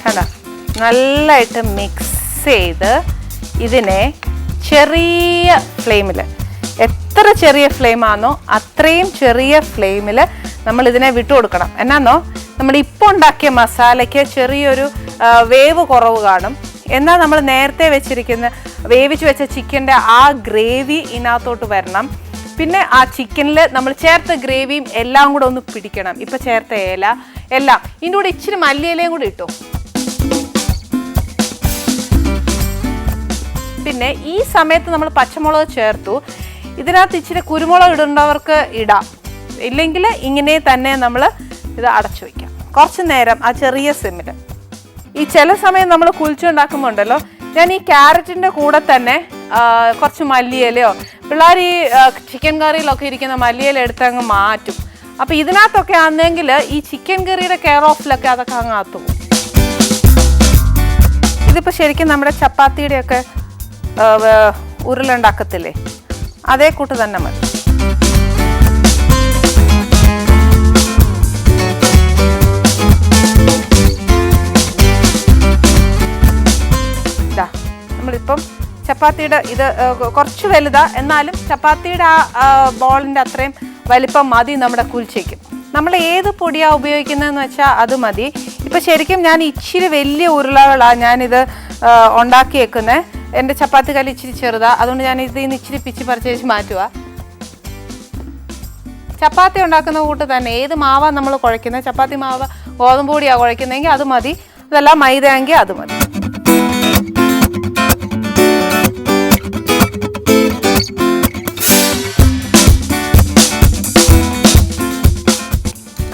S1: കണ്ടോ, നല്ലതായിട്ട് മിക്സ് ചെയ്ത് ഇതിനെ ചെറിയ ഫ്ലെയിമിൽ, എത്ര ചെറിയ ഫ്ലെയിമാണോ അത്രയും ചെറിയ ഫ്ലെയിമിൽ നമ്മൾ ഇതിനെ വിട്ടു കൊടുക്കണം. എന്നാന്നോ, നമ്മൾ ഇപ്പോൾ ഉണ്ടാക്കിയ മസാലയ്ക്ക് ചെറിയൊരു വേവ് കുറവ് കാണും. എന്നാൽ നമ്മൾ നേരത്തെ വേവിച്ച് വെച്ച ചിക്കൻ്റെ ആ ഗ്രേവി ഇതിനകത്തോട്ട് വരണം. പിന്നെ ആ ചിക്കനിൽ നമ്മൾ ചേർത്ത ഗ്രേവിയും എല്ലാം കൂടെ ഒന്ന് പിടിക്കണം. ഇപ്പം ചേർത്ത ഇല എല്ലാം, ഇതിൻ്റെ കൂടെ ഇച്ചിരി മല്ലിയിലയും കൂടി ഇട്ടു. പിന്നെ ഈ സമയത്ത് നമ്മൾ പച്ചമുളക് ചേർത്തു. ഇതിനകത്ത് ഇച്ചിരി കുരുമുളക് ഇടേണ്ടവർക്ക് ഇടാം, ഇല്ലെങ്കിൽ ഇങ്ങനെ തന്നെ നമ്മൾ ഇത് അടച്ചു വയ്ക്കാം കുറച്ച് നേരം ആ ചെറിയ സിമ്മിൽ. ഈ ചില സമയം നമ്മൾ കുൽച്ചുണ്ടാക്കുമ്പോൾ ഉണ്ടല്ലോ, ഞാൻ ഈ ക്യാരറ്റിൻ്റെ കൂടെ തന്നെ കുറച്ച് മല്ലിയിലയോ, പിള്ളേർ ഈ ചിക്കൻ കറിയിലൊക്കെ ഇരിക്കുന്ന മല്ലിയില എടുത്ത് അങ്ങ് മാറ്റും. അപ്പോൾ ഇതിനകത്തൊക്കെ ആണെങ്കിൽ ഈ ചിക്കൻ കറിയുടെ കെയർ ഓഫിലൊക്കെ അതൊക്കെ അങ്ങ് അകത്തു പോകും. ഇതിപ്പോൾ ശരിക്കും നമ്മുടെ ചപ്പാത്തിയുടെയൊക്കെ ഉരുളുണ്ടാക്കത്തില്ലേ, അതേ കൂട്ട് തന്നെ മതി. നമ്മളിപ്പം ചപ്പാത്തിയുടെ ഇത് കുറച്ച് വലുതാ, എന്നാലും ചപ്പാത്തിയുടെ ആ ബോളിൻ്റെ അത്രയും വലിപ്പം മതി നമ്മുടെ കുൽച്ചയ്ക്ക്. നമ്മൾ ഏത് പൊടിയാണ് ഉപയോഗിക്കുന്നതെന്ന് വെച്ചാൽ അത് മതി. ഇപ്പം ശരിക്കും ഞാൻ ഇച്ചിരി വലിയ ഉരുളകളാണ് ഞാനിത് ഉണ്ടാക്കിയേക്കുന്നത്. എൻ്റെ ചപ്പാത്തി കല്ല് ഇച്ചിരി ചെറുതാണ്, അതുകൊണ്ട് ഞാൻ ഇതിൽ നിന്ന് ഇച്ചിരി പിച്ചി പറിച്ച് മാറ്റുക. ചപ്പാത്തി ഉണ്ടാക്കുന്ന കൂട്ട് തന്നെ ഏത് മാവാണ് നമ്മൾ കുഴയ്ക്കുന്നത്, ചപ്പാത്തി മാവ് ഗോതമ്പ് പൊടിയാണ് കുഴയ്ക്കുന്നതെങ്കിൽ അത് മതി, അതല്ല മൈദയെങ്കിൽ അത് മതി.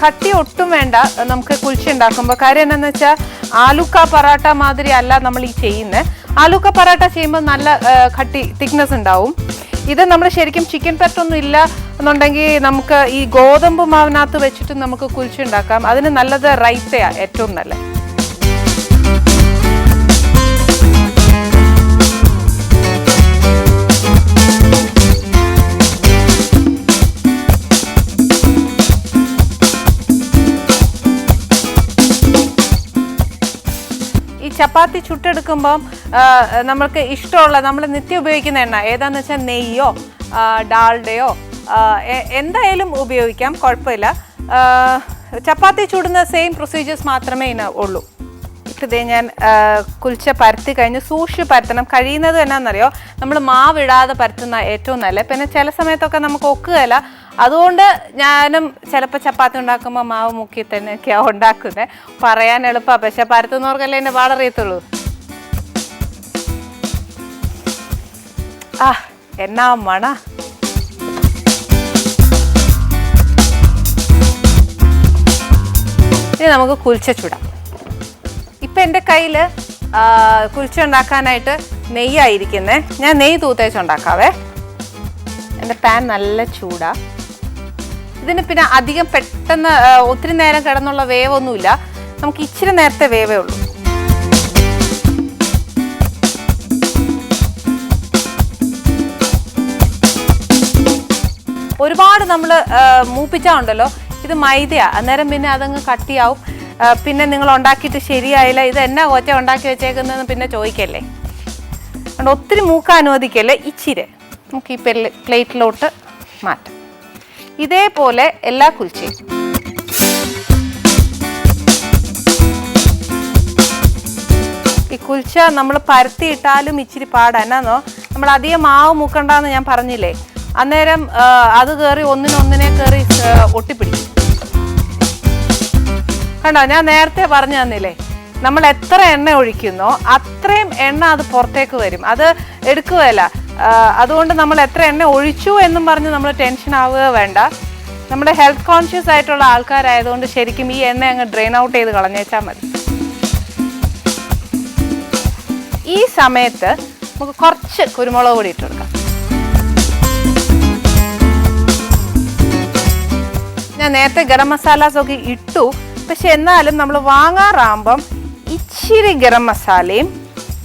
S1: കട്ടി ഒട്ടും വേണ്ട നമുക്ക് കുൽച്ച ഉണ്ടാക്കുമ്പോൾ. കാര്യം എന്താണെന്ന് വെച്ചാൽ ആലുക്ക പറാട്ട മാതിരി അല്ല നമ്മൾ ഈ ചെയ്യുന്നത്. ആലുക്ക പറാട്ട ചെയ്യുമ്പോൾ നല്ല കട്ടി തിക്നെസ് ഉണ്ടാവും. ഇത് നമ്മൾ ശരിക്കും ചിക്കൻ പെരട്ടൊന്നും ഇല്ല എന്നുണ്ടെങ്കിൽ നമുക്ക് ഈ ഗോതമ്പ് മാവിനകത്ത് വെച്ചിട്ട് നമുക്ക് കുൽച്ച ഉണ്ടാക്കാം. അതിന് നല്ലത് റൈത്തയാണ് ഏറ്റവും നല്ലത്. ചപ്പാത്തി ചുട്ടെടുക്കുമ്പം നമ്മൾക്ക് ഇഷ്ടമുള്ള നമ്മൾ നിത്യം ഉപയോഗിക്കുന്ന എണ്ണ ഏതാണെന്ന് വെച്ചാൽ നെയ്യോ ഡാൽഡയോ എന്തായാലും ഉപയോഗിക്കാം, കുഴപ്പമില്ല. ചപ്പാത്തി ചുടുന്ന സെയിം പ്രൊസീജിയേഴ്സ് മാത്രമേ ഉള്ളൂ. ഇതേ ഞാൻ കുൽച്ച പരത്തി കഴിഞ്ഞ് സൂക്ഷിച്ച് പരത്തണം. കഴിയുന്നത് എന്നാണെന്നറിയോ, നമ്മൾ മാവിടാതെ പരത്തുന്ന ഏറ്റവും നല്ല. പിന്നെ ചില സമയത്തൊക്കെ നമുക്ക് ഒക്കുകയില്ല, അതുകൊണ്ട് ഞാനും ചിലപ്പോൾ ചപ്പാത്തി ഉണ്ടാക്കുമ്പോൾ മാവ് മുക്കി തന്നെയൊക്കെയാണ് ഉണ്ടാക്കുന്നത്. പറയാൻ എളുപ്പമാണ്, പക്ഷെ പരത്തുന്നവർക്കല്ലേ എന്നെ പാടറിയത്തുള്ളൂ. എന്നാ മണ! ഇനി നമുക്ക് കുൽച്ച ചുടാം. ഇപ്പം എൻ്റെ കയ്യിൽ കുൽച്ച ഉണ്ടാക്കാനായിട്ട് നെയ്യായിരിക്കുന്നത്. ഞാൻ നെയ്യ് തൂത്തേച്ചുണ്ടാക്കാവേ. എൻ്റെ പാൻ നല്ല ചൂടാണ്. ഇതിന് പിന്നെ അധികം പെട്ടെന്ന് ഒത്തിരി നേരം കിടന്നുള്ള വേവൊന്നുമില്ല, നമുക്ക് ഇച്ചിരി നേരത്തെ വേവേ ഉള്ളൂ. ഒരുപാട് നമ്മൾ മൂപ്പിച്ചാണ്ടല്ലോ, ഇത് മൈദയാണ്, അന്നേരം പിന്നെ അതങ്ങ് കട്ടിയാവും. പിന്നെ നിങ്ങൾ ഉണ്ടാക്കിയിട്ട് ശരിയായില്ല, ഇത് എന്നാ ഒറ്റ ഉണ്ടാക്കി വെച്ചേക്കുന്നതെന്ന് പിന്നെ ചോദിക്കല്ലേ. അതുകൊണ്ട് ഒത്തിരി മൂക്ക അനുവദിക്കല്ലേ, ഇച്ചിരി നമുക്ക് ഈ പ്ലേറ്റിലോട്ട് മാറ്റാം. ഇതേപോലെ എല്ലാ കുൽച്ചയും. ഈ കുൽച്ച നമ്മൾ പരത്തിയിട്ടാലും ഇച്ചിരി പാടാ. എന്നാന്നോ, നമ്മൾ അധികം മാവ് മൂക്കണ്ടെന്ന് ഞാൻ പറഞ്ഞില്ലേ, അന്നേരം അത് കയറി ഒന്നിനൊന്നിനെ കയറി ഒട്ടിപ്പിടിക്കും. കണ്ടോ, ഞാൻ നേരത്തെ പറഞ്ഞു തന്നില്ലേ, നമ്മൾ എത്ര എണ്ണ ഒഴിക്കുന്നോ അത്രയും എണ്ണ അത് പുറത്തേക്ക് വരും, അത് എടുക്കുകയല്ല. അതുകൊണ്ട് നമ്മൾ എത്ര എണ്ണ ഒഴിച്ചു എന്നും പറഞ്ഞ് നമ്മൾ ടെൻഷൻ ആവുക വേണ്ട. നമ്മുടെ ഹെൽത്ത് കോൺഷ്യസ് ആയിട്ടുള്ള ആൾക്കാരായതുകൊണ്ട് ശരിക്കും ഈ എണ്ണ അങ്ങ് ഡ്രെയിൻ ഔട്ട് ചെയ്ത് കളഞ്ഞേച്ചാൽ മതി. ഈ സമയത്ത് നമുക്ക് കുറച്ച് കുരുമുളക് പൊടി ഇട്ട് കൊടുക്കാം. ഞാൻ നേരത്തെ ഗരം മസാലാസ് ഒക്കെ ഇട്ടു, പക്ഷെ എന്നാലും നമ്മൾ വാങ്ങാറാകുമ്പം ഇച്ചിരി ഗരം മസാലയും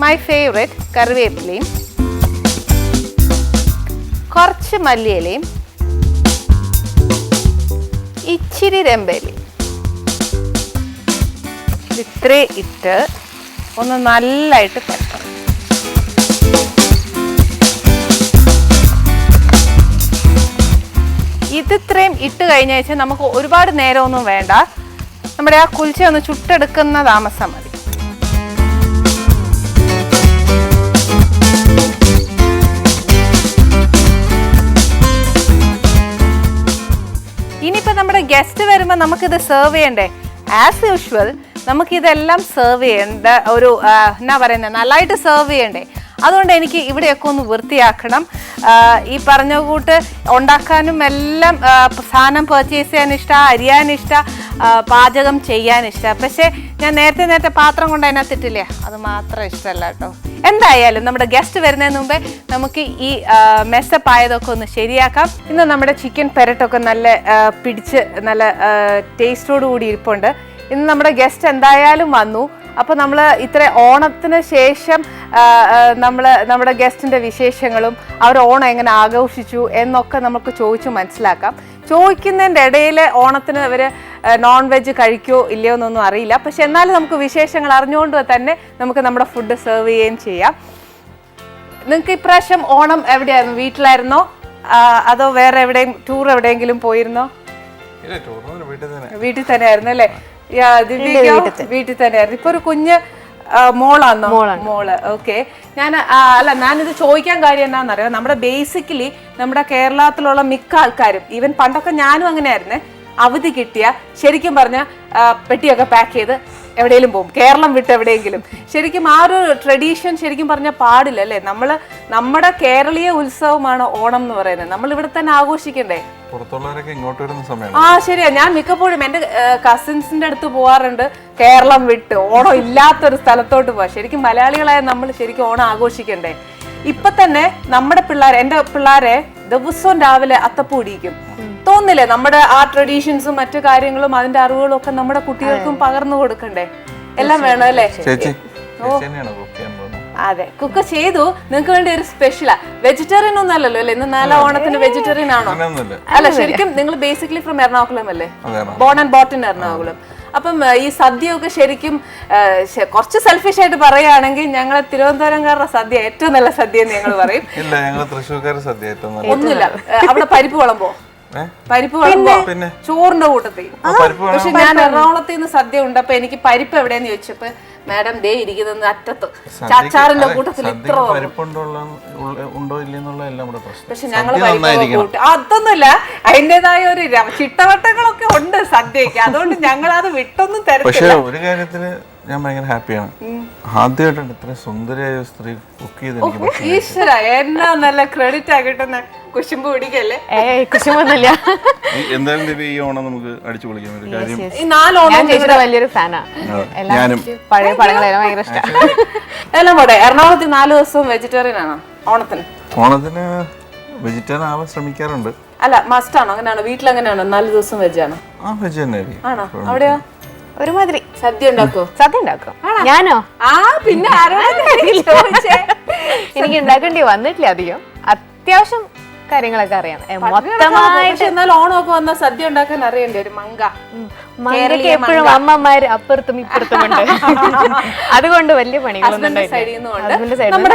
S1: മൈ ഫേവറേറ്റ് കറിവേപ്പിലയും കുറച്ച് മല്ലിയിലയും ഇച്ചിരി രമ്പയിലയും ഇത്രേ ഇട്ട് ഒന്ന് നല്ലതായിട്ട് പരത്തണം. ഇതിത്രയും ഇട്ട് കഴിഞ്ഞ വെച്ചാൽ നമുക്ക് ഒരുപാട് നേരമൊന്നും വേണ്ട, നമ്മുടെ ആ കുൽച്ച ഒന്ന് ചുട്ടെടുക്കുന്ന താമസം മതി. ഇനിയിപ്പോൾ നമ്മുടെ ഗസ്റ്റ് വരുമ്പോൾ നമുക്കിത് സെർവ് ചെയ്യണ്ടേ? ആസ് യൂഷ്വൽ നമുക്കിതെല്ലാം സെർവ് ചെയ്യേണ്ട ഒരു എന്നാ പറയുന്നത്, നല്ലതായിട്ട് സെർവ് ചെയ്യണ്ടേ? അതുകൊണ്ട് എനിക്ക് ഇവിടെയൊക്കെ ഒന്ന് വൃത്തിയാക്കണം. ഈ പറഞ്ഞ കൂട്ട് ഉണ്ടാക്കാനും എല്ലാം സാധനം പർച്ചേസ് ചെയ്യാൻ ഇഷ്ടമാണ്, അരിയാൻ ഇഷ്ടമാണ്, പാചകം ചെയ്യാൻ ഇഷ്ടമാണ്. പക്ഷേ ഞാൻ നേരത്തെ പാത്രം കൊണ്ട് അതിനകത്തിട്ടില്ലേ, അത് മാത്രം ഇഷ്ടമല്ല കേട്ടോ. എന്തായാലും നമ്മുടെ ഗസ്റ്റ് വരുന്നതിന് മുമ്പേ നമുക്ക് ഈ മെസ്സപ്പ് ആയതൊക്കെ ഒന്ന് ശരിയാക്കാം. ഇന്ന് നമ്മുടെ ചിക്കൻ പെരട്ടൊക്കെ നല്ല പിടിച്ച് നല്ല ടേസ്റ്റോട് കൂടി ഇരിപ്പുണ്ട്. ഇന്ന് നമ്മുടെ ഗസ്റ്റ് എന്തായാലും വന്നു. അപ്പോൾ നമ്മൾ ഇത്ര ഓണത്തിന് ശേഷം നമ്മുടെ ഗസ്റ്റിൻ്റെ വിശേഷങ്ങളും അവർ ഓണം എങ്ങനെ ആഘോഷിച്ചു എന്നൊക്കെ നമുക്ക് ചോദിച്ചു മനസ്സിലാക്കാം. ചോദിക്കുന്നതിൻ്റെ ഇടയിൽ ഓണത്തിന് അവർ നോൺ വെജ് കഴിക്കുമോ ഇല്ലയോ എന്നൊന്നും അറിയില്ല. പക്ഷെ എന്നാലും നമുക്ക് വിശേഷങ്ങൾ അറിഞ്ഞുകൊണ്ട് തന്നെ നമുക്ക് നമ്മുടെ ഫുഡ് സെർവ് ചെയ്യുകയും ചെയ്യാം. നിങ്ങൾക്ക് ഇപ്രാവശ്യം ഓണം എവിടെയായിരുന്നു? വീട്ടിലായിരുന്നോ അതോ വേറെ എവിടെയും ടൂർ എവിടെയെങ്കിലും പോയിരുന്നോ? വീട്ടിൽ തന്നെ ആയിരുന്നു അല്ലേ? വീട്ടിൽ തന്നെയായിരുന്നു. ഇപ്പൊ ഒരു കുഞ്ഞ് മോളാന്നോ? മോള്. ഓക്കെ. ഞാനിത് ചോദിക്കാൻ കാര്യം എന്നാന്നറിയാം, നമ്മുടെ ബേസിക്കലി നമ്മുടെ കേരളത്തിലുള്ള മിക്ക ആൾക്കാരും, ഈവൻ പണ്ടൊക്കെ ഞാനും അങ്ങനെയായിരുന്നേ, അവധി കിട്ടിയ ശരിക്കും പറഞ്ഞ പെട്ടിയൊക്കെ പാക്ക് ചെയ്ത് എവിടെയെങ്കിലും പോകും, കേരളം വിട്ട് എവിടെയെങ്കിലും. ശരിക്കും ആ ഒരു ട്രഡീഷൻ ശരിക്കും പറഞ്ഞാൽ പാടില്ല അല്ലേ? നമ്മുടെ കേരളീയ ഉത്സവമാണ് ഓണം എന്ന് പറയുന്നത്. നമ്മൾ ഇവിടെ തന്നെ ആഘോഷിക്കണ്ടേ? ശരിയാ. ഞാൻ മിക്കപ്പോഴും എൻ്റെ കസിൻസിന്റെ അടുത്ത് പോവാറുണ്ട്, കേരളം വിട്ട് ഓണം ഇല്ലാത്തൊരു സ്ഥലത്തോട്ട് പോവാ. ശരിക്കും മലയാളികളായ നമ്മൾ ശരിക്കും ഓണം ആഘോഷിക്കണ്ടേ? ഇപ്പൊ തന്നെ നമ്മുടെ എൻ്റെ പിള്ളേരെ ദിവസവും രാവിലെ അത്തപ്പൂടിക്കും. തോന്നില്ലേ? നമ്മുടെ ആ ട്രഡീഷൻസും മറ്റു കാര്യങ്ങളും അതിന്റെ അറിവുകളും ഒക്കെ നമ്മുടെ കുട്ടികൾക്കും പകർന്നു കൊടുക്കണ്ടേ? എല്ലാം വേണം അല്ലേ? അതെ, കുക്ക് ചെയ്തു. നിങ്ങൾക്ക് വേണ്ടി ഒരു സ്പെഷ്യലാ. വെജിറ്റേറിയൻ ഒന്നും അല്ലല്ലോ അല്ലേ? ഇന്ന് 4 ഓണത്തിന് വെജിറ്റേറിയൻ ആണോ? അല്ല, ശരിക്കും നിങ്ങൾ ബേസിക്കലി ഫ്രം എറണാകുളം അല്ലേ? Born and brought in Ernakulam. അപ്പം ഈ സദ്യയൊക്കെ ശരിക്കും കുറച്ച് സെൽഫിഷ് ആയിട്ട് പറയുകയാണെങ്കിൽ ഞങ്ങൾ തിരുവനന്തപുരംകാരുടെ സദ്യ ഏറ്റവും നല്ല സദ്യ എന്ന് ഞങ്ങൾ പറയും. ഒന്നുമില്ല, അവിടെ പരിപ്പ് വിളമ്പോ, പരിപ്പ് വിളമ്പോ ചോറിന്റെ കൂട്ടത്തിൽ. പക്ഷെ ഞാൻ എറണാകുളത്ത് നിന്ന് സദ്യ ഉണ്ട്. അപ്പൊ എനിക്ക് പരിപ്പ് എവിടെയെന്ന് ചോദിച്ചപ്പോ മാഡം ദേ ഇരിക്കുന്നത് അറ്റത്ത് ചാച്ചാറിന്റെ കൂട്ടത്തിൽ ഇത്ര. പക്ഷെ ഞങ്ങള് പരിപ്പ് അതൊന്നുമില്ല, അതിൻ്റെതായ ഒരു ചിട്ടവട്ടങ്ങളൊക്കെ ഉണ്ട് സദ്യക്ക്. അതുകൊണ്ട് ഞങ്ങൾ അത് വിട്ടൊന്നും തരത്തില്ല.
S2: ഒരു കാര്യത്തില് ഞാൻ ഭയങ്കര ഹാപ്പിയാണ്. ആദ്യമായിട്ടാണ് ഇത്ര സുന്ദരിയായ സ്ത്രീ കുക്ക് ചെയ്ത്.
S1: ഈശ്വര, എന്നാ നല്ല ക്രെഡിറ്റ് ആകിട്ടുന്ന കുശുമ്പ് പിടിക്കല്ലേ?
S3: കുശുമ്പൊന്നുമില്ല.
S2: എന്തായാലും ഈ ഓണം നമുക്ക് അടിച്ചു പൊളിക്കാൻ ഒരു കാര്യം.
S1: ഈ 4 ഓണം
S3: ചേച്ചിയുടെ വലിയൊരു ഫാനാ. പഴയ പടങ്ങളെല്ലാം ഭയങ്കര ഇഷ്ടമാണ്.
S1: എല്ലാം പോട്ടെ. എറണാകുളത്ത് 4 ദിവസവും വെജിറ്റേറിയൻ ആണോ ഓണത്തിന്?
S2: ഓണത്തിന് വെജിറ്റേറിയൻ ആവാൻ ശ്രമിക്കാറുണ്ട്.
S1: അല്ല, മസ്റ്റ് ആണോ? അങ്ങനെയാണോ? വീട്ടിൽ അങ്ങനെയാണോ? 4 ദിവസം വെജ് ആണോ?
S2: വെജ് തന്നെ
S1: ആണോ? അവിടെയോ?
S3: ഒരുമാതിരി
S1: സദ്യ ഉണ്ടാക്കോ?
S3: സദ്യ ഉണ്ടാക്കും. ഞാനോ?
S1: പിന്നെ
S3: എനിക്ക് ഉണ്ടാക്കേണ്ടി വന്നിട്ടില്ല അധികം. അത്യാവശ്യം കാര്യങ്ങളൊക്കെ അറിയാം മൊത്തമായിട്ട്.
S1: എന്നാൽ ഓണമൊക്കെ വന്നാൽ സദ്യ ഉണ്ടാക്കാൻ അറിയണ്ടേ? ഒരു
S3: മങ്കയ്ക്ക് എപ്പോഴും അമ്മമാര് അപ്പുറത്തും ഇപ്പുറത്തും ഉണ്ട്. അതുകൊണ്ട് വലിയ പണികളൊന്നും
S1: നമ്മുടെ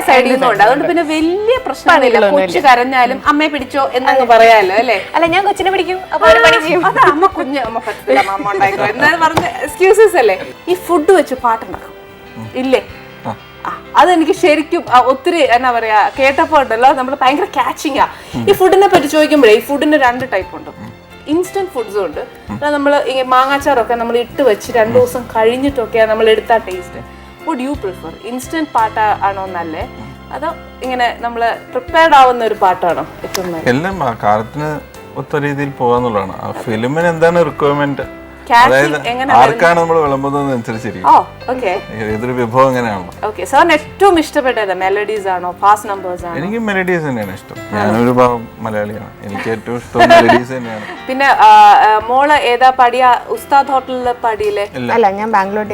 S1: സൈഡിൽ നിന്നുണ്ട്. അതുകൊണ്ട് പിന്നെ വലിയ പ്രശ്നമില്ല. കൊച്ചു കരഞ്ഞാലും അമ്മയെ പിടിച്ചോ എന്നങ്ങ് പറയാലോ അല്ലേ?
S3: അല്ല, ഞാൻ കൊച്ചിനെ പിടിക്കും, അപ്പൊ ഒരു പണി ചെയ്യും.
S1: അത് അമ്മ കുഞ്ഞ് അമ്മ പറ്റില്ല, അമ്മ ഉണ്ടായിക്കോ എന്നാലും പറഞ്ഞ എക്സ്ക്യൂസസ് അല്ലേ? ഈ ഫുഡ് വെച്ച് പാട്ടുണ്ടാക്കും ഇല്ലേ? അതെനിക്ക് ശരിക്കും ഒത്തിരി എന്നാ പറയാ കേട്ടപ്പോ ഉണ്ടല്ലോ, നമ്മൾ ഭയങ്കര ക്യാച്ചിങ്ങാ. ഈ ഫുഡിനെ പറ്റി ചോദിക്കുമ്പോഴേ ഈ ഫുഡിന് 2 ടൈപ്പ് ഉണ്ട്. ഇൻസ്റ്റന്റ് ഫുഡ്സും ഉണ്ട്. നമ്മൾ മാങ്ങാച്ചാറൊക്കെ നമ്മൾ ഇട്ട് വെച്ച് 2 ദിവസം കഴിഞ്ഞിട്ടൊക്കെയാണ് നമ്മൾ എടുത്ത taste. Would you prefer instant pot ആണോ നല്ലേ, അതോ ഇങ്ങനെ നമ്മൾ പ്രിപ്പയർഡ് ആവുന്ന ഒരു പാട്ടാണോ ഏറ്റവും നല്ലത്?
S2: എല്ലാം ആ കാലത്തിന് ഒത്ത രീതിയിൽ പോകാന്നുള്ളതാണ്. ആ ഫിലിമിന് എന്താണ് റിക്വയർമെന്റ്, അതായത് ആർക്കാണ് നമ്മൾ വിളമ്പുന്നത് അനുസരിച്ചിരിക്കും. ഏതൊരു വിഭവം എങ്ങനെയാണോ.
S1: സാറിന് ഏറ്റവും ഇഷ്ടപ്പെട്ടത് മെലഡീസ് ആണോ ഫാസ്റ്റ് നമ്പേഴ്സ് ആണോ?
S2: എനിക്ക് മെലഡീസ് തന്നെയാണ് ഇഷ്ടം. ഞാനൊരു മലയാളിയാണ്, എനിക്ക് ഏറ്റവും ഇഷ്ടം മെലഡീസ് തന്നെയാണ്.
S1: പിന്നെ മോള് ഏതാ പാടിയ? ഉസ്താദ് ഹോട്ടലില് പാടിയില്ലേ?
S3: അല്ല, ഞാൻ ബാംഗ്ലൂർ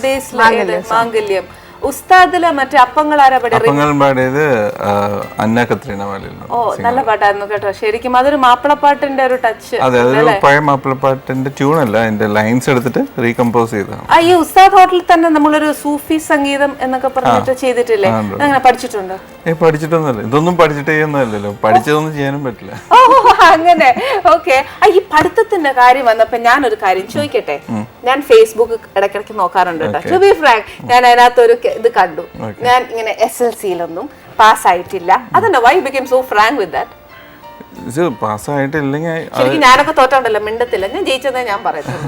S1: ഡേയ്സിലെ മാംഗല്യം. ഉസ്താദില് മറ്റേ അപ്പങ്ങൾ ആരാ പാടിയത്?
S2: അപ്പങ്ങൾ പാടിയത് അന്ന കത്രീന വാലിൽ.
S1: ഓ, നല്ല പാട്ടായിരുന്നു കേട്ടോ. ശരിക്കും അതൊരു മാപ്പിളപ്പാട്ടിന്റെ ഒരു ടച്ച്.
S2: അതെ, അതൊരു പഴയ മാപ്പിളപ്പാട്ടിന്റെ ട്യൂൺ അല്ല, അതിന്റെ ലൈൻസ് എടുത്തിട്ട് റീകമ്പോസ് ചെയ്തതാണ്.
S1: ഈ ഉസ്താദ് ഹോട്ടലിൽ തന്നെ നമ്മളൊരു സൂഫി സംഗീതം എന്നൊക്കെ പറഞ്ഞിട്ട് ചെയ്തിട്ടില്ലേ? അങ്ങനെ പഠിച്ചിട്ടുണ്ടോ?
S2: പഠിച്ചിട്ടൊന്നുമല്ല, ഇതൊന്നും പഠിച്ചിട്ട് ചെയ്യുന്നതല്ലല്ലോ, പഠിച്ചതൊന്നും ചെയ്യാനും പറ്റില്ല.
S1: ഓ, അങ്ങനെ. ഓക്കെ. ഈ പഠിത്തത്തിന്റെ കാര്യം വന്നപ്പോ ഞാനൊരു കാര്യം ചോദിക്കട്ടെ. ഞാൻ ഫേസ്ബുക്ക് ഇടയ്ക്കിടയ്ക്ക് നോക്കാറുണ്ട് കേട്ടോ. ടു ബി ഫ്രാങ്ക്, ഞാൻ അതിനകത്തൊരു ഇത് കണ്ടു. ഞാൻ ഇങ്ങനെ SLC-ലൊന്നും പാസ്സായിട്ടില്ല. അതെന്താ? Why became so frank with that? ശരിക്കും ഞാനൊക്കെ തോറ്റോണ്ടല്ലോ, മിണ്ടത്തില്ല. ഞാൻ ജയിച്ചതേ ഞാൻ പറയുന്നത്.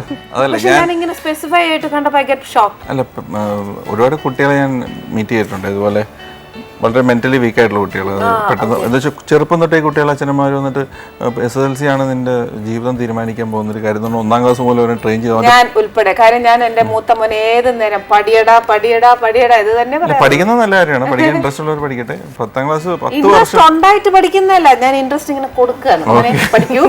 S1: പക്ഷെ ഞാൻ ഇങ്ങനെ സ്പെസിഫൈ ആയിട്ട് കണ്ടപ്പോ I get shocked.
S2: അല്ല, ഒരുപാട് കുട്ടികളെ ഞാൻ മീറ്റ് ചെയ്തിട്ടുണ്ട് ഇതുപോലെ വളരെ മെന്റലി വീക്ക് ആയിട്ടുള്ള കുട്ടികൾ. പെട്ടെന്ന് എന്താ വെച്ചാൽ ചെറുപ്പം തൊട്ടേ കുട്ടികൾ അച്ഛനന്മാർ വന്നിട്ട് SSLC ആണ് നിന്റെ ജീവിതം തീരുമാനിക്കാൻ പോകുന്ന ഒരു കാര്യം. 1ാം ക്ലാസ് മുതൽ അവരെ ട്രെയിൻ ചെയ്ത്
S1: ഞാൻ ഉൾപ്പെടെ. കാര്യം ഞാൻ എന്റെ മൂത്ത മോനെ ഏത് നേരം പഠിയടാ പഠിയടാ പഠിയടാ ഇത് തന്നെ
S2: പഠിക്കുന്നത് നല്ല കാര്യമാണ്. പഠിക്കാൻ ഇൻട്രസ്റ്റ് ഉള്ളവർ പഠിക്കട്ടെ. 10ാം ക്ലാസ് 10
S1: വർഷം ഉണ്ടായിട്ട് പഠിക്കുന്നതല്ല, ഞാൻ ഇൻട്രസ്റ്റ് ഇങ്ങനെ കൊടുക്കുകയാണ്. പഠിക്കൂ.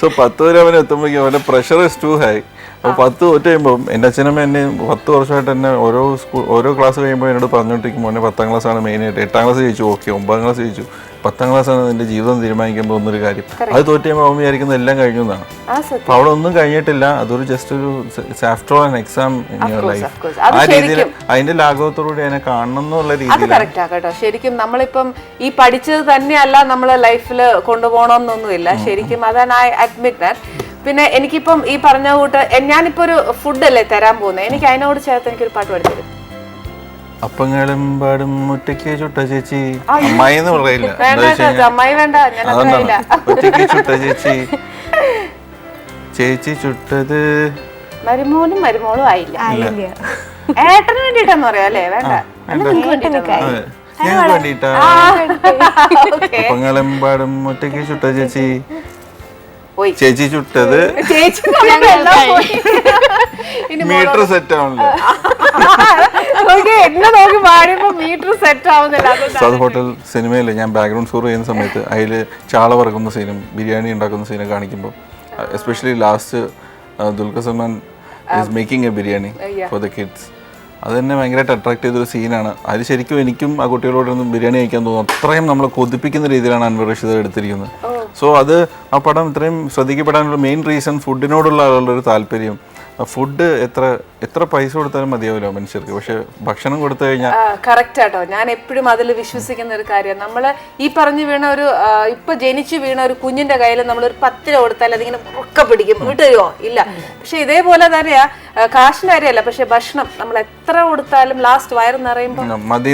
S2: സോ 10 വരെ അവൻ എത്തുമ്പോഴേക്കും അവന്റെ പ്രഷർ ഇസ് ടു ഹൈ. അപ്പോൾ 10 തോറ്റ് കഴിയുമ്പോൾ എൻ്റെ അച്ഛനമ്മ എന്നെ 10 വർഷമായിട്ട് എന്നെ ഓരോ ക്ലാസ് കഴിയുമ്പോൾ എന്നോട് പറഞ്ഞുകൊണ്ടിരിക്കുമ്പോൾ എന്നെ 10ാം ക്ലാസ്സാണ് മെയിനായിട്ട്. 8ാം ക്ലാസ് ജയിച്ചു, ഓക്കെ. 9ാം ക്ലാസ് ജയിച്ചു, 10ാം ക്ലാസ്സാണ് നിന്റെ ജീവിതം തീരുമാനിക്കാൻ പോകുന്നൊരു കാര്യം. അത് തോറ്റ് കഴിയുമ്പോൾ അവൻ വിചാരിക്കുന്നത് എല്ലാം കഴിഞ്ഞു എന്നാണ്. അപ്പോൾ അവിടെ ഒന്നും കഴിഞ്ഞിട്ടില്ല. അതൊരു ജസ്റ്റ് ഒരു after all an exam in your life. ആ രീതിയിൽ അതിന്റെ ലാഘവത്തോടുകൂടി അതിനെ കാണണം എന്നുള്ള രീതിയിൽ.
S1: ശരിക്കും നമ്മളിപ്പം ഈ പഠിച്ചത് തന്നെയല്ല നമ്മളെ ലൈഫിൽ കൊണ്ടുപോകണമെന്നൊന്നുമില്ല. ശരിക്കും അതാണ് ഐ അഡ്മിറ്റ് ദാറ്റ്. പിന്നെ എനിക്കിപ്പം ഈ പറഞ്ഞ കൂട്ട് ഞാനിപ്പോ ഒരു ഫുഡല്ലേ തരാൻ പോകുന്നത്, എനിക്ക് അതിനോട് ചേർത്ത് എനിക്കൊരു പാട്ട് പഠിത്തരും.
S2: അപ്പങ്ങളും പാടും മുറ്റയ്ക്ക് ചുട്ട ചേച്ചി. അമ്മായി എന്ന് പറയില്ല,
S1: അമ്മായി വേണ്ട,
S2: ഒറ്റയ്ക്ക് ചുട്ട ചേച്ചി, ചേച്ചി ചുട്ടത്.
S1: മരുമോനും മരുമോളും ആയില്ല. ഏട്ടന് വേണ്ടിട്ടാന്ന് പറയാ അല്ലേ? വേണ്ട,
S2: ഞങ്ങൾക്ക് വേണ്ടിട്ടാ. അപ്പങ്ങളും പാടും മുറ്റയ്ക്ക് ചുട്ട ചേച്ചി, ചേച്ചി ചുട്ടത്. Metre set ആവണല്ലോ.
S1: എന്നെ നോക്കി പാടിയപ്പോ മീറ്റർ സെറ്റ് ആവുന്നില്ല.
S2: ഉസ്താദ് ഹോട്ടൽ സിനിമയില് ഞാൻ ബാക്ക്ഗ്രൗണ്ട് സ്കോർ ചെയ്യുന്ന സമയത്ത് അതിൽ ചാള വറക്കുന്ന സീനും ബിരിയാണി ഉണ്ടാക്കുന്ന സീനും കാണിക്കുമ്പോൾ, especially last Dulquer Salman is making A biryani for the kids, അത് തന്നെ ഭയങ്കരമായിട്ട് അട്രാക്ട് ചെയ്തൊരു സീനാണ്. അത് ശരിക്കും എനിക്കും ആ കുട്ടികളോടൊന്നും ബിരിയാണി കഴിക്കാൻ തോന്നും. അത്രയും നമ്മളെ കൊതിപ്പിക്കുന്ന രീതിയിലാണ് അൻവർ റഷീദ് എടുത്തിരിക്കുന്നത്. സോ അത് ആ പടം ഇത്രയും ശ്രദ്ധിക്കപ്പെടാനുള്ള മെയിൻ റീസൺ ഫുഡിനോടുള്ള ആളുള്ളൊരു താല്പര്യം. ഫുഡ് എത്ര പൈസ കൊടുത്താലും മതിയാവില്ല മനുഷ്യർക്ക്, പക്ഷെ ഭക്ഷണം കൊടുത്തു കഴിഞ്ഞാൽ.
S1: കറക്റ്റ് ആട്ടോ, ഞാൻ എപ്പോഴും അതിൽ വിശ്വസിക്കുന്ന ഒരു കാര്യം. നമ്മള് ഈ പറഞ്ഞു വീണ ഒരു ഇപ്പൊ ജനിച്ചു വീണ ഒരു കുഞ്ഞിന്റെ കയ്യിൽ നമ്മളൊരു 10 രൂപ കൊടുത്താൽ അതിങ്ങനെ ഒക്കെ പിടിക്കും, വിട്ടുതരുമോ? ഇല്ല. പക്ഷെ ഇതേപോലെ തന്നെയാ കാശിന്റെ കാര്യമല്ല, പക്ഷെ ഭക്ഷണം നമ്മൾ എത്ര കൊടുത്താലും ലാസ്റ്റ് വയറ് നിറയുമ്പോൾ
S2: മതി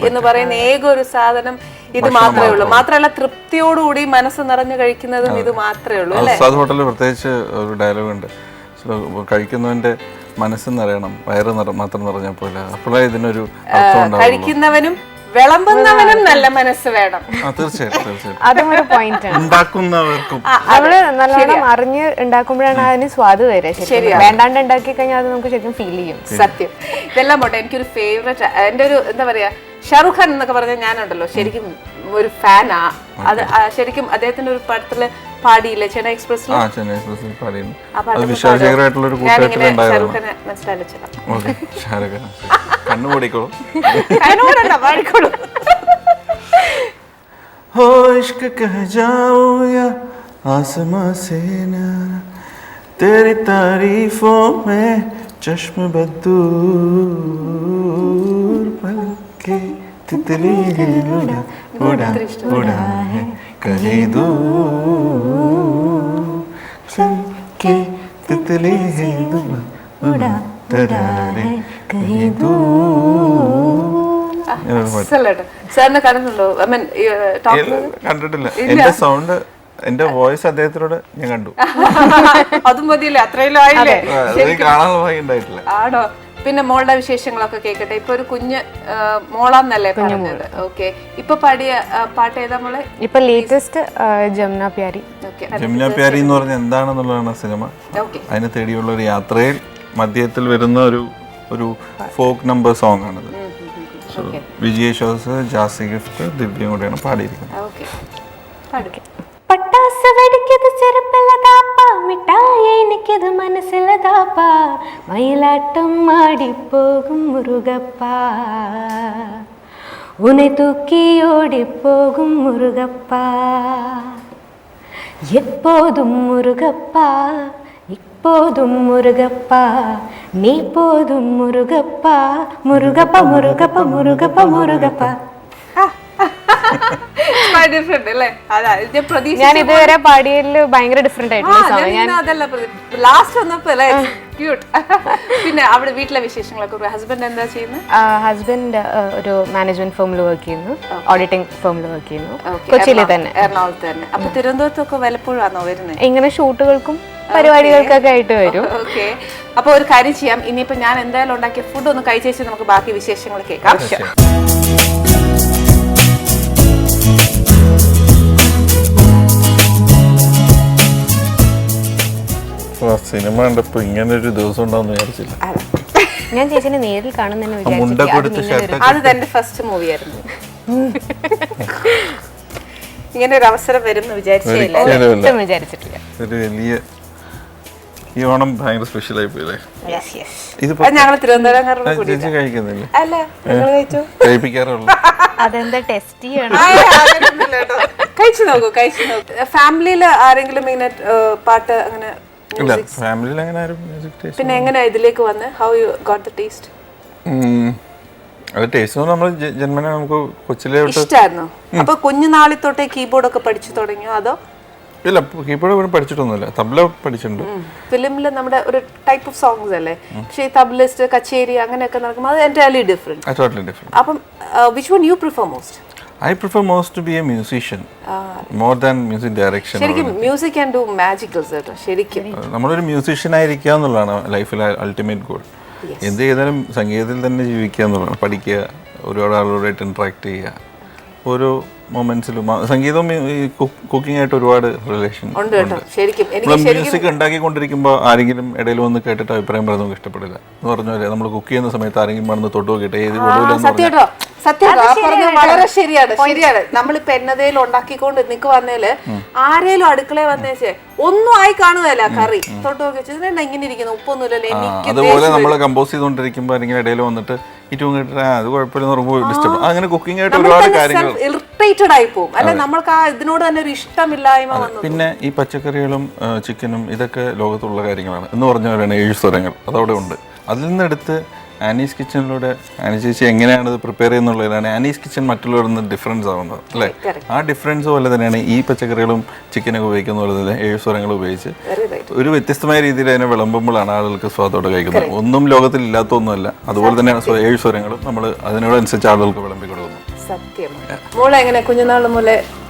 S1: എന്ന് പറയുന്ന ഏക ഒരു സാധനം ഇത് മാത്രമേ ഉള്ളൂ. മാത്രമല്ല തൃപ്തിയോടുകൂടി മനസ്സ് നിറഞ്ഞു കഴിക്കുന്നതും ഇത് മാത്രമേ ഉള്ളൂ അല്ലേ?
S2: ഹോട്ടലിൽ പ്രത്യേകിച്ച് ഒരു ഡയലോഗ് ഉണ്ട്, കഴിക്കുന്നവന്റെ മനസ്സ് നിറയണം, വയറ് മാത്രം നിറഞ്ഞാൽ പോലെ. അപ്പോഴേ ഇതിനൊരു
S1: കഴിക്കുന്നവനും വിളമ്പുന്നവനും നല്ല മനസ്സ് വേണം.
S2: തീർച്ചയായിട്ടും
S3: അതും ഒരു പോയിന്റ് ആണ്.
S2: ഉണ്ടാക്കുന്നവർക്കും
S3: നമ്മള് നല്ലോണം അറിഞ്ഞ് ഉണ്ടാക്കുമ്പോഴാണ് അതിന് സ്വാദ് വരെ. ശരിയാണ്, വേണ്ടാണ്ട് ഉണ്ടാക്കി കഴിഞ്ഞാൽ അത് നമുക്ക് ശരിക്കും ഫീൽ ചെയ്യും.
S1: സത്യം. ഇതെല്ലാം പോട്ടെ, എനിക്കൊരു ഫേവറേറ്റ്, എൻ്റെ ഒരു എന്താ പറയാ, ഷാറുഖ് ഖാൻ എന്നൊക്കെ പറഞ്ഞാൽ ഞാനുണ്ടല്ലോ ശരിക്കും ഒരു ഫാനാ. അത് ശരിക്കും അദ്ദേഹത്തിന്റെ ഒരു പടത്തില് പാടിയില്ലേ, ചെന്നൈ എക്സ്പ്രസിൽ?
S2: तेरी तारीफों में चश्म बदूर पलके तितली उड़ा उड़ा उड़ा है कहीं दूर के तितली उड़ा उड़ा है कहीं दूर.
S1: സാറിനെ കണ്ടിട്ടുണ്ടോ?
S2: കണ്ടിട്ടില്ല. എന്റെ സൗണ്ട് എന്റെ വോയിസ് അദ്ദേഹത്തിനോട് ഞാൻ കണ്ടു.
S1: അതും മതിയല്ലേ, അത്രയും ആയില്ലേ.
S2: അത് കാണാനുള്ള ഭാഗ്യം ഉണ്ടായിട്ടില്ല.
S1: ആണോ? പിന്നെ മോളുടെ വിശേഷങ്ങളൊക്കെ കേൾക്കട്ടെ. ഇപ്പൊ ഒരു കുഞ്ഞ് മോളാന്നല്ലേ പറഞ്ഞത്? ഓക്കെ. ഇപ്പൊ പാടിയ പാട്ട് ഏതാ മോളെ?
S3: ഇപ്പൊ ലേറ്റസ്റ്റ് ജമുന പ്യാരി.
S2: ജമുന പ്യാരി എന്ന് പറഞ്ഞ എന്താണെന്നുള്ളതാണ് സിനിമ. അതിനെ തേടിയുള്ള ഒരു യാത്രയിൽ മധ്യത്തിൽ വരുന്ന ഒരു ഫോക്ക് നമ്പർ സോങ് ആണത്. വിജയേശ്വസ്, ജാസി ഗിഫ്റ്റ്, ദിവ്യയും കൂടെയാണ് പാടിയിരിക്കുന്നത്.
S3: പട്ടാസ് വെടിക്കത് ചെറുപ്പല്ലതാപ്പാ, മിഠായി എനിക്കത് മനസ്സിലതാപ്പാ, മയിലാട്ടം ആടിപ്പോകും മുരുകപ്പാ, ഉനെ തൂക്കി ഓടിപ്പോകും മുരുകപ്പാ, எப்போதும் முருகப்பா இப்போதும் முருகப்பா நீ போதும் முருகப்பா முருகப்பா முருகப்பா முருகப்பா முருகப்பா. ഞാൻ ഇതുവരെ പാടിയതില് ഭയങ്കര ഡിഫറെന്റ് ആയിട്ടുള്ള
S1: ലാസ്റ്റ് വന്നപ്പോ ക്യൂട്ട്. പിന്നെ അവിടെ വീട്ടിലെ വിശേഷങ്ങളൊക്കെ. ഹസ്ബൻഡ് എന്താ ചെയ്യുന്നത്?
S3: ഹസ്ബൻഡ് ഒരു മാനേജ്മെന്റ് ഫേമിൽ വർക്ക് ചെയ്യുന്നു, ഓഡിറ്റിംഗ് ഫേമിൽ വർക്ക് ചെയ്യുന്നു, കൊച്ചിയിൽ തന്നെ,
S1: എറണാകുളത്ത് തന്നെ. അപ്പൊ തിരുവനന്തപുരത്തൊക്കെ വല്ലപ്പോഴാണോ വരുന്നത്?
S3: ഇങ്ങനെ ഷൂട്ടുകൾക്കും പരിപാടികൾക്കൊക്കെ ആയിട്ട് വരും.
S1: ഓക്കെ. അപ്പൊ ഒരു കാര്യം ചെയ്യാം, ഇനിയിപ്പോ ഞാൻ എന്തായാലും ഉണ്ടാക്കിയ ഫുഡ് ഒന്ന് കഴിച്ചേച്ച് നമുക്ക് ബാക്കി വിശേഷങ്ങൾ കേൾക്കാം.
S2: സിനിമ കണ്ടപ്പോ ഇങ്ങനെ ഒരു ദിവസം ഉണ്ടാവുന്ന വിചാരിച്ചില്ല.
S3: ഞാൻ ചേച്ചിനെ നേരിൽ കാണുന്നതിന് വിചാരിച്ചു.
S1: അത് എന്റെ ഫസ്റ്റ് മൂവി ആയിരുന്നു. ഇങ്ങനെ ഒരു അവസരം വരും
S3: വിചാരിച്ചിട്ടില്ല.
S2: ഒരു വലിയ ഈ ഓണം ഭയങ്കര സ്പെഷ്യൽ ആയി പോയില്ലേ?
S1: ഞങ്ങൾ തിരുവനന്തപുരം
S2: ചേച്ചി കഴിക്കുന്നില്ലേ?
S1: അല്ല,
S2: കഴിപ്പിക്കാറുള്ളൂ.
S3: അതെന്താ ടെസ്റ്റ് ചെയ്യണം?
S1: കഴിച്ചു നോക്കൂ, കഴിച്ചു നോക്കൂ. ഫാമിലിയിൽ ആരെങ്കിലും ഇങ്ങനെ പാട്ട് അങ്ങനെ?
S2: ഇല്ല, ഫാമിലിയിൽ അങ്ങനെ ആരും മ്യൂസിക് ടേസ്റ്റ്.
S1: പിന്നെ എങ്ങനെ ഇതിലേക്ക് വന്ന്? How you got the taste?
S2: അത് ടേസ്റ്റ് നമ്മൾ ജന്മന നമുക്ക് കൊച്ചിലെ
S1: ഇഷ്ടമായിരുന്നു. അപ്പൊ കുഞ്ഞുനാളി തൊട്ടേ കീബോർഡ് ഒക്കെ പഠിച്ചു തുടങ്ങിയോ അതോ?
S2: ഇല്ല, കീബോർഡ് പഠിച്ചിട്ടൊന്നുമില്ല, തബ്ല പഠിച്ചിട്ടുണ്ട്.
S1: ഫിലിമില് നമ്മുടെ ഒരു ടൈപ്പ് ഓഫ് സോങ്സ് അല്ലേ, പക്ഷേ തബ്ലിസ്റ്റ്, കച്ചേരി അങ്ങനെയൊക്കെ നടക്കുമ്പോൾ അത് എൻറ്റയർലി ഡിഫറെന്റ്. അപ്പം which one you prefer most?
S2: I prefer most to be a musician more than music direction.
S1: ശരിക്കും മ്യൂസിക് ക്യാൻ ഡു മാജിക്കൽസ് കേട്ടോ. ശരിക്കും
S2: നമ്മളൊരു മ്യൂസീഷ്യൻ ആയിരിക്കുക എന്നുള്ളതാണ് ലൈഫിലെ അൾട്ടിമേറ്റ് ഗോൾ. എന്ത് ചെയ്താലും സംഗീതത്തിൽ തന്നെ ജീവിക്കുക എന്നുള്ളതാണ്. പഠിക്കുക, ഒരുപാട് ആളുകളായിട്ട് ഇന്ററാക്ട് ചെയ്യുക, ഓരോ മൊമെന്റ്സിലും. സംഗീതവും ഈ കുക്കിംഗ് ആയിട്ട് ഒരുപാട് റിലേഷൻ ഉണ്ട്. മ്യൂസിക് ഉണ്ടാക്കിക്കൊണ്ടിരിക്കുമ്പോൾ ആരെങ്കിലും ഇടയിൽ വന്ന് കേട്ടിട്ട് അഭിപ്രായം പറയുന്നത് നമുക്ക് ഇഷ്ടപ്പെടില്ല എന്ന് പറഞ്ഞാൽ, നമ്മൾ കുക്ക് ചെയ്യുന്ന സമയത്ത് ആരെങ്കിലും വന്ന് തൊട്ട് നോക്കിയിട്ട് ഏത് കൊള്ളൂലെന്ന്
S1: സത്യം വളരെ ശരിയാണ്. നമ്മളിപ്പോ എന്നതേലും ഉണ്ടാക്കിക്കൊണ്ട് നിൽക്കുവന്നേല് ആരേലും അടുക്കളയിൽ വന്നേച്ചേ ഒന്നും ആയി കാണുകയല്ല, കറി തൊട്ട് നോക്കി ഇങ്ങനെ ഇരിക്കുന്നു, ഉപ്പൊന്നുമില്ലല്ലോ. എനിക്ക്
S2: അതുപോലെ നമ്മൾ കമ്പോസ് ചെയ്തുകൊണ്ടിരിക്കുമ്പോൾ ആരെങ്കിലും ഇടയിൽ വന്നിട്ട് ഏറ്റവും കേട്ടിട്ട് അത് കുഴപ്പമില്ലെന്ന് പറയുമ്പോൾ ഡിസ്റ്റർബ്. അങ്ങനെ കുക്കിംഗ് ആയിട്ട് ഒരുപാട് കാര്യങ്ങൾ
S1: ഇറിറ്റേറ്റഡ് ആയി പോകും അല്ലെ, നമ്മൾക്ക് ആ ഇതിനോട് തന്നെ ഒരു ഇഷ്ടമില്ലായ്മ വന്നു.
S2: പിന്നെ ഈ പച്ചക്കറികളും ചിക്കനും ഇതൊക്കെ ലോകത്തുള്ള കാര്യങ്ങളാണ് എന്ന് പറഞ്ഞ പോലെയാണ് 7 സ്വരങ്ങൾ അതവിടെ ഉണ്ട്. അതിൽ നിന്നെടുത്ത് ആനീസ് കിച്ചണിലൂടെ ആനി ചേച്ചി എങ്ങനെയാണ് ഇത് പ്രിപ്പയർ ചെയ്യുന്നുള്ളതാണ് ആനീസ് കിച്ചൺ മറ്റുള്ളവരിൽ നിന്ന് ഡിഫറൻസ് ആവുന്നത് അല്ലേ. ആ ഡിഫറൻസ് പോലെ തന്നെയാണ് ഈ പച്ചക്കറികളും ചിക്കനൊക്കെ ഉപയോഗിക്കുന്ന പോലെ തന്നെ 7 സ്വരങ്ങൾ ഉപയോഗിച്ച് ഒരു വ്യത്യസ്തമായ രീതിയിൽ അതിനെ വിളമ്പുമ്പോഴാണ് ആളുകൾക്ക് സ്വാദോടെ കഴിക്കുന്നത്. ഒന്നും ലോകത്തിൽ ഇല്ലാത്തൊന്നുമല്ല. അതുപോലെ തന്നെയാണ് 7 സ്വരങ്ങളും നമ്മൾ അതിനോടനുസരിച്ച് ആളുകൾക്ക് വിളമ്പി കൊടുക്കുന്നു.
S1: സത്യം. മോളെ എങ്ങനെ കുഞ്ഞുനാൾ മുതലേ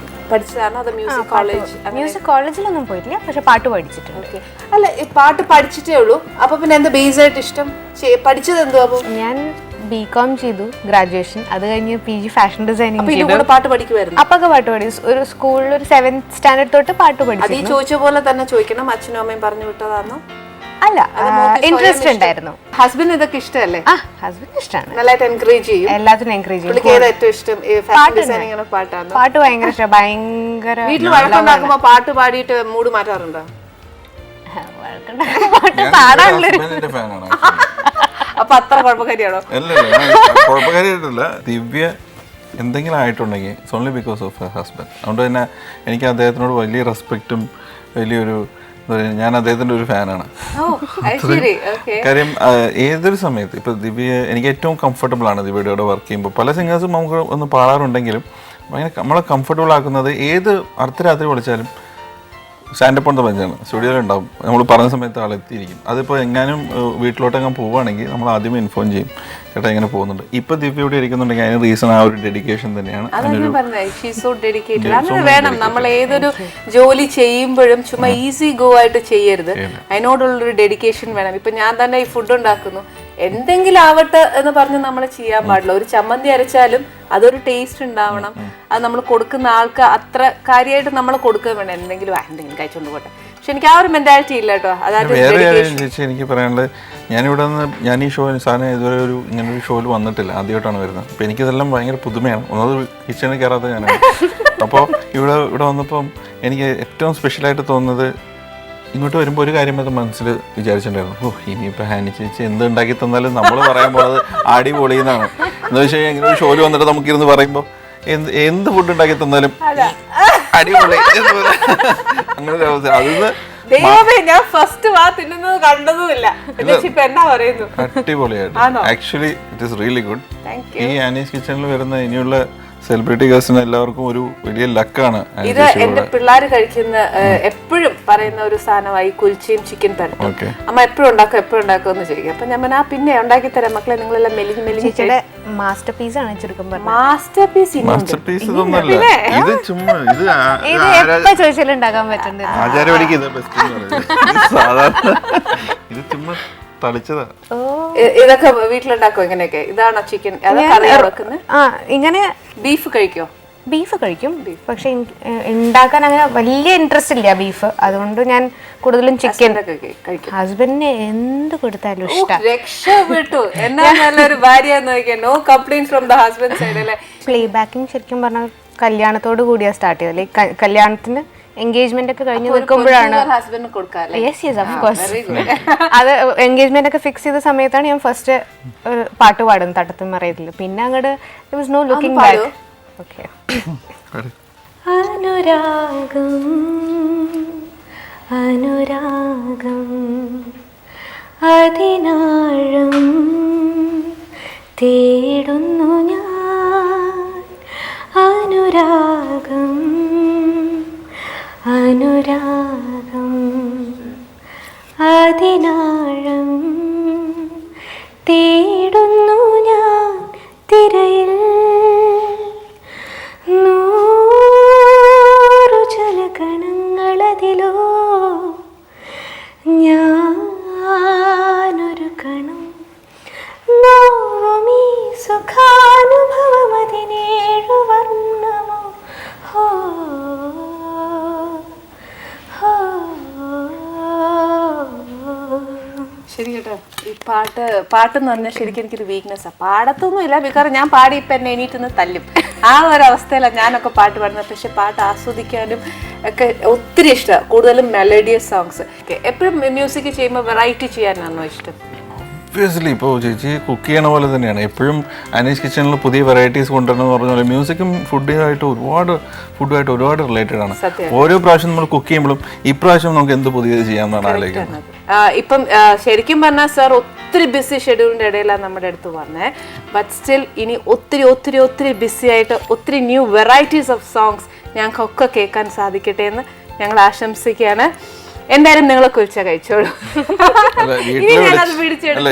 S1: പഠിച്ചതാണോ അതോ മ്യൂസിക് കോളേജ്?
S3: മ്യൂസിക് കോളേജിലൊന്നും പോയിട്ടില്ല, പക്ഷെ പാട്ട് പഠിച്ചിട്ടുണ്ട്.
S1: അല്ല, ഈ പാട്ട് പഠിച്ചിട്ടേ ഉള്ളൂ. അപ്പൊ പിന്നെ എന്താ ബേസ് ആയിട്ട് ഇഷ്ടം? പഠിച്ചത് എന്തോ? അപ്പൊ
S3: ഞാൻ ബികോം ചെയ്തു, ഗ്രാജുവേഷൻ. അത് കഴിഞ്ഞ് PG ഫാഷൻ ഡിസൈനിങ് ചെയ്തു.
S1: പാട്ട് പഠിക്കുമായിരുന്നു?
S3: അപ്പൊക്കെ പാട്ട് പഠിച്ചു. ഒരു സ്കൂളിൽ ഒരു 7th സ്റ്റാൻഡേർഡ് തൊട്ട് പാട്ട് പഠിച്ചു.
S1: അത് ഈ ചോദിച്ച പോലെ തന്നെ ചോദിക്കണം, അച്ഛനും അമ്മയും പറഞ്ഞു വിട്ടതാണോ?
S3: അല്ല, ഇൻട്രസ്റ്റ് ഉണ്ടായിരുന്നു.
S1: ഹസ്ബൻഡ് ഇതൊക്കെ ഇഷ്ടമല്ലേ?
S3: ഹസ്ബൻഡ് ഇഷ്ടമാണ്,
S1: നല്ലതായിട്ട് എൻകറേജ് ചെയ്യും.
S3: എല്ലാത്തിനും എൻകറേജ് ചെയ്യും.
S1: ഏറ്റവും ഇഷ്ടം പാട്ടാണ്?
S3: പാട്ട് ഭയങ്കര ഇഷ്ടം. ഭയങ്കര
S1: വീട്ടിൽ വഴക്കുണ്ടാക്കുമ്പോ പാട്ട് പാടിയിട്ട് മൂഡ് മാറ്റാറുണ്ടോ? അപ്പൊ അത്ര കുഴപ്പക്കാരിയാണോ?
S2: കുഴപ്പക്കാരിയായിട്ടില്ല. ദിവ്യ എന്തെങ്കിലും ആയിട്ടുണ്ടെങ്കിൽ it's only because of her husband. അതുകൊണ്ട് തന്നെ എനിക്ക് അദ്ദേഹത്തിനോട് വലിയ റെസ്പെക്റ്റും വലിയൊരു, ഞാൻ അദ്ദേഹത്തിൻ്റെ ഒരു ഫാനാണ്. കാര്യം ഏതൊരു സമയത്ത് ഇപ്പോൾ ദിവ്യ എനിക്ക് ഏറ്റവും കംഫർട്ടബിൾ ആണ് ദിവ്യയുടെ കൂടെ വർക്ക് ചെയ്യുമ്പോൾ. പല സിംഗേഴ്സും നമുക്ക് ഒന്ന് പാടാറുണ്ടെങ്കിലും ഭയങ്കര നമ്മളെ കംഫർട്ടബിൾ ആക്കുന്നത് ഏത് അർദ്ധരാത്രി വിളിച്ചാലും സ്റ്റാൻഡപ്പ് ഓൺ ദ ബെഞ്ചാണ്, സ്റ്റുഡിയോയിൽ ഉണ്ടാവും. നമ്മൾ പറഞ്ഞ സമയത്ത് ആളെത്തിയിരിക്കും. അതിപ്പോൾ എങ്ങാനും വീട്ടിലോട്ടെങ്ങനെ പോവുകയാണെങ്കിൽ നമ്മൾ ആദ്യമേ ഇൻഫോം ചെയ്യും, ചേട്ടാ ഇങ്ങനെ പോകുന്നുണ്ട്. ഇപ്പൊ ദിവ്യ ഇവിടെ ഇരിക്കുന്നുണ്ടെങ്കിൽ അതിന് റീസൺ ആ ഒരു ഡെഡിക്കേഷൻ തന്നെയാണ്.
S1: അങ്ങനെ വേണം. നമ്മൾ ഏതൊരു ജോലി ചെയ്യുമ്പോഴും ചുമ്മാ ഈസി ഗോ ആയിട്ട് ചെയ്യരുത്, അതിനോടുള്ളൊരു ഡെഡിക്കേഷൻ വേണം. ഇപ്പൊ ഞാൻ തന്നെ ഈ ഫുഡ് ഉണ്ടാക്കുന്നു, എന്തെങ്കിലും ആവട്ടെ എന്ന് പറഞ്ഞ് നമ്മൾ ചെയ്യാൻ പാടില്ല. ഒരു ചമ്മന്തി അരച്ചാലും അതൊരു ടേസ്റ്റ് ഉണ്ടാവണം. അത് നമ്മൾ കൊടുക്കുന്ന ആൾക്ക് അത്ര കാര്യമായിട്ട് നമ്മൾ കൊടുക്കുക വേണം. എന്തെങ്കിലും കഴിച്ചോണ്ട് പോട്ടെ. പക്ഷെ എനിക്ക് ആ ഒരു മെന്റാലിറ്റി ഇല്ല കേട്ടോ. അതായത്
S2: വേറെ കാര്യം ചേച്ചി എനിക്ക് പറയാനുള്ളത്, ഞാനിവിടെ നിന്ന് ഞാൻ ഈ ഷോ സാധനം ഇതുവരെ ഇങ്ങനൊരു ഷോയിൽ വന്നിട്ടില്ല, ആദ്യമായിട്ടാണ് വരുന്നത്. അപ്പോൾ എനിക്കിതെല്ലാം ഭയങ്കര പുതുമയാണ്. ഒന്നത് കിച്ചണിൽ കയറാത്ത ഞാനാണ്. അപ്പോൾ ഇവിടെ വന്നപ്പം എനിക്ക് ഏറ്റവും സ്പെഷ്യലായിട്ട് തോന്നുന്നത്, ഇങ്ങോട്ട് വരുമ്പോൾ ഒരു കാര്യം അത് മനസ്സിൽ വിചാരിച്ചിട്ടുണ്ടായിരുന്നു, ഇനിയിപ്പോൾ ഹാനി ചേച്ചി എന്ത് ഉണ്ടാക്കി തന്നാലും നമ്മൾ പറയാൻ പോകുന്നത് അടിപൊളിയെന്നാണ്. എന്താ വെച്ച് കഴിഞ്ഞാൽ ഇങ്ങനെ ഒരു ഷോയിൽ വന്നിട്ട് നമുക്കിരുന്ന് പറയുമ്പോൾ എന്ത് ഫുഡ് ഉണ്ടാക്കി തന്നാലും അടിപൊളി അങ്ങനെ ഒരു അവസ്ഥ. അത്
S1: ഞാൻ ഫസ്റ്റ് തിന്നുന്നത് കണ്ടതുമില്ല.
S2: അടിപൊളിയായിട്ട് actually it is really good. ഈ ആനീസ് കിച്ചണിൽ വരുന്ന ഇനിയുള്ള സെലിബ്രിറ്റി ഗസ്റ്റിന് എല്ലാവർക്കും ഒരു വലിയ ലക്കാണ്.
S1: ഇത് എന്റെ പിള്ളേർ കഴിക്കുന്ന എപ്പോഴും പറയുന്ന ഒരു സാധനമായി കുൽച്ചയും ചിക്കൻ പരട്ടും. അമ്മ എപ്പോഴും ഉണ്ടാക്കും എന്ന് ചോദിക്കും. അപ്പൊ ഞാൻ പിന്നെ ഉണ്ടാക്കി തരാം മക്കളെ, നിങ്ങളെല്ലാം മെലിഞ്ഞ്
S3: മാസ്റ്റർ പീസ് ആണ് ചുരുക്കം.
S1: മാസ്റ്റർ പീസ്
S2: ഇതൊന്നല്ല, ഇത് ചുമ്മാ
S3: ചോദിച്ചാലും ഉണ്ടാക്കാൻ പറ്റുന്നത്
S2: ആചാരപടിക്ക് ഇത് ബെസ്റ്റ് എന്ന് പറയുന്നത്. സാധാരണ ഇത് ചുമ്മാ തളിച്ചതാ.
S1: ഇതൊക്കെ വീട്ടിലുണ്ടാക്കോ ഇങ്ങനെയൊക്കെ? ഇതാണോ ചിക്കൻ വെക്കുന്നത്?
S3: ഇങ്ങനെ
S1: ബീഫ് കഴിക്കോ?
S3: ബീഫ് കഴിക്കും, പക്ഷെ ഉണ്ടാക്കാൻ അങ്ങനെ വലിയ ഇൻട്രസ്റ്റ് ഇല്ല ബീഫ്. അതുകൊണ്ട് ഞാൻ കൂടുതലും ചിക്കൻ. ഹസ്ബൻഡിന് എന്ത് കൊടുത്താലും ഇഷ്ടം.
S1: രക്ഷപ്പെട്ടു. എന്നാ നല്ലൊരു ഭാര്യ നോക്കിയാ. No complaints from the husband side അല്ലേ?
S3: പ്ലേ ബാക്കിംഗ് ശരിക്കും പറഞ്ഞാൽ കല്യാണത്തോട് കൂടിയാ സ്റ്റാർട്ട് ചെയ്തല്ലേ. കല്യാണത്തിന് എൻഗേജ്മെന്റ് ഒക്കെ കഴിഞ്ഞ് നിൽക്കുമ്പോഴാണ്. അത് എൻഗേജ്മെന്റ് ഒക്കെ ഫിക്സ് ചെയ്ത സമയത്താണ് ഞാൻ ഫസ്റ്റ് പാട്ട് പാടുന്നത് തട്ടത്തും മറയത്തില്. പിന്നെ അങ്ങോട്ട് നോ ലുക്കിംഗ് ബാക്ക്. ഓക്കെ. അനുരാഗം അനുരാഗം അതിനാഴം തേടുന്നു ഞാൻ. അനുരാഗം അനുരാഗം അതിനാഴം തേടുന്നു ഞാൻ. തിരയിൽ നൂറു ജലകണങ്ങളതിലോ ഞാനൊരു കണം. നോവുമീ സുഖാനുഭവം അതിനേഴു വർണ്ണമോ. ഹോ
S1: ശരി കേട്ടോ. ഈ പാട്ടെന്ന് പറഞ്ഞാൽ ശരിക്കും എനിക്കൊരു വീക്ക്നെസ്സാണ്. പാടത്തൊന്നും ഇല്ല, ബിക്കോസ് ഞാൻ പാടി ഇപ്പം എന്നെ എണീറ്റൊന്ന് തല്ലും. ആ ഒരു അവസ്ഥയിലാണ് ഞാനൊക്കെ പാട്ട് പാടുന്നത്. പക്ഷെ പാട്ട് ആസ്വദിക്കാനും ഒക്കെ ഒത്തിരി ഇഷ്ടമാണ്. കൂടുതലും മെലഡിയസ് സോങ്സ്. എപ്പോഴും മ്യൂസിക് ചെയ്യുമ്പോൾ വെറൈറ്റി ചെയ്യാനാണോ ഇഷ്ടം?
S2: ഒബ്വിയസ്ലി ഇപ്പോൾ ചേച്ചി കുക്ക് ചെയ്യണ പോലെ തന്നെയാണ് എപ്പോഴും അനീസ് കിച്ചണിൽ പുതിയ വെറൈറ്റീസ് കൊണ്ടുവരണം എന്ന് പറഞ്ഞ പോലെ മ്യൂസിക്കും ഫുഡുമായിട്ട് ഒരുപാട് റിലേറ്റഡ് ആണ്. ഓരോ പ്രാവശ്യം നമ്മൾ കുക്ക് ചെയ്യുമ്പോഴും ഇപ്രാവശ്യം നമുക്ക് എന്ത് പുതിയത് ചെയ്യാമെന്നാണ് ആലോചിക്കുന്നത്.
S1: ഇപ്പം ശരിക്കും പറഞ്ഞാൽ സാർ ഒത്തിരി ബിസി ഷെഡ്യൂളിൻ്റെ ഇടയിലാണ് നമ്മുടെ അടുത്ത് വന്നത്. ബട്ട് സ്റ്റിൽ ഇനി ഒത്തിരി ബിസി ആയിട്ട് ഒത്തിരി ന്യൂ വെറൈറ്റീസ് ഓഫ് സോങ്സ് ഞങ്ങൾക്കൊക്കെ കേൾക്കാൻ സാധിക്കട്ടെ എന്ന് ഞങ്ങൾ ആശംസിക്കുകയാണ്. എന്തായാലും നിങ്ങളെ കുറിച്ചാ കഴിച്ചോളൂ.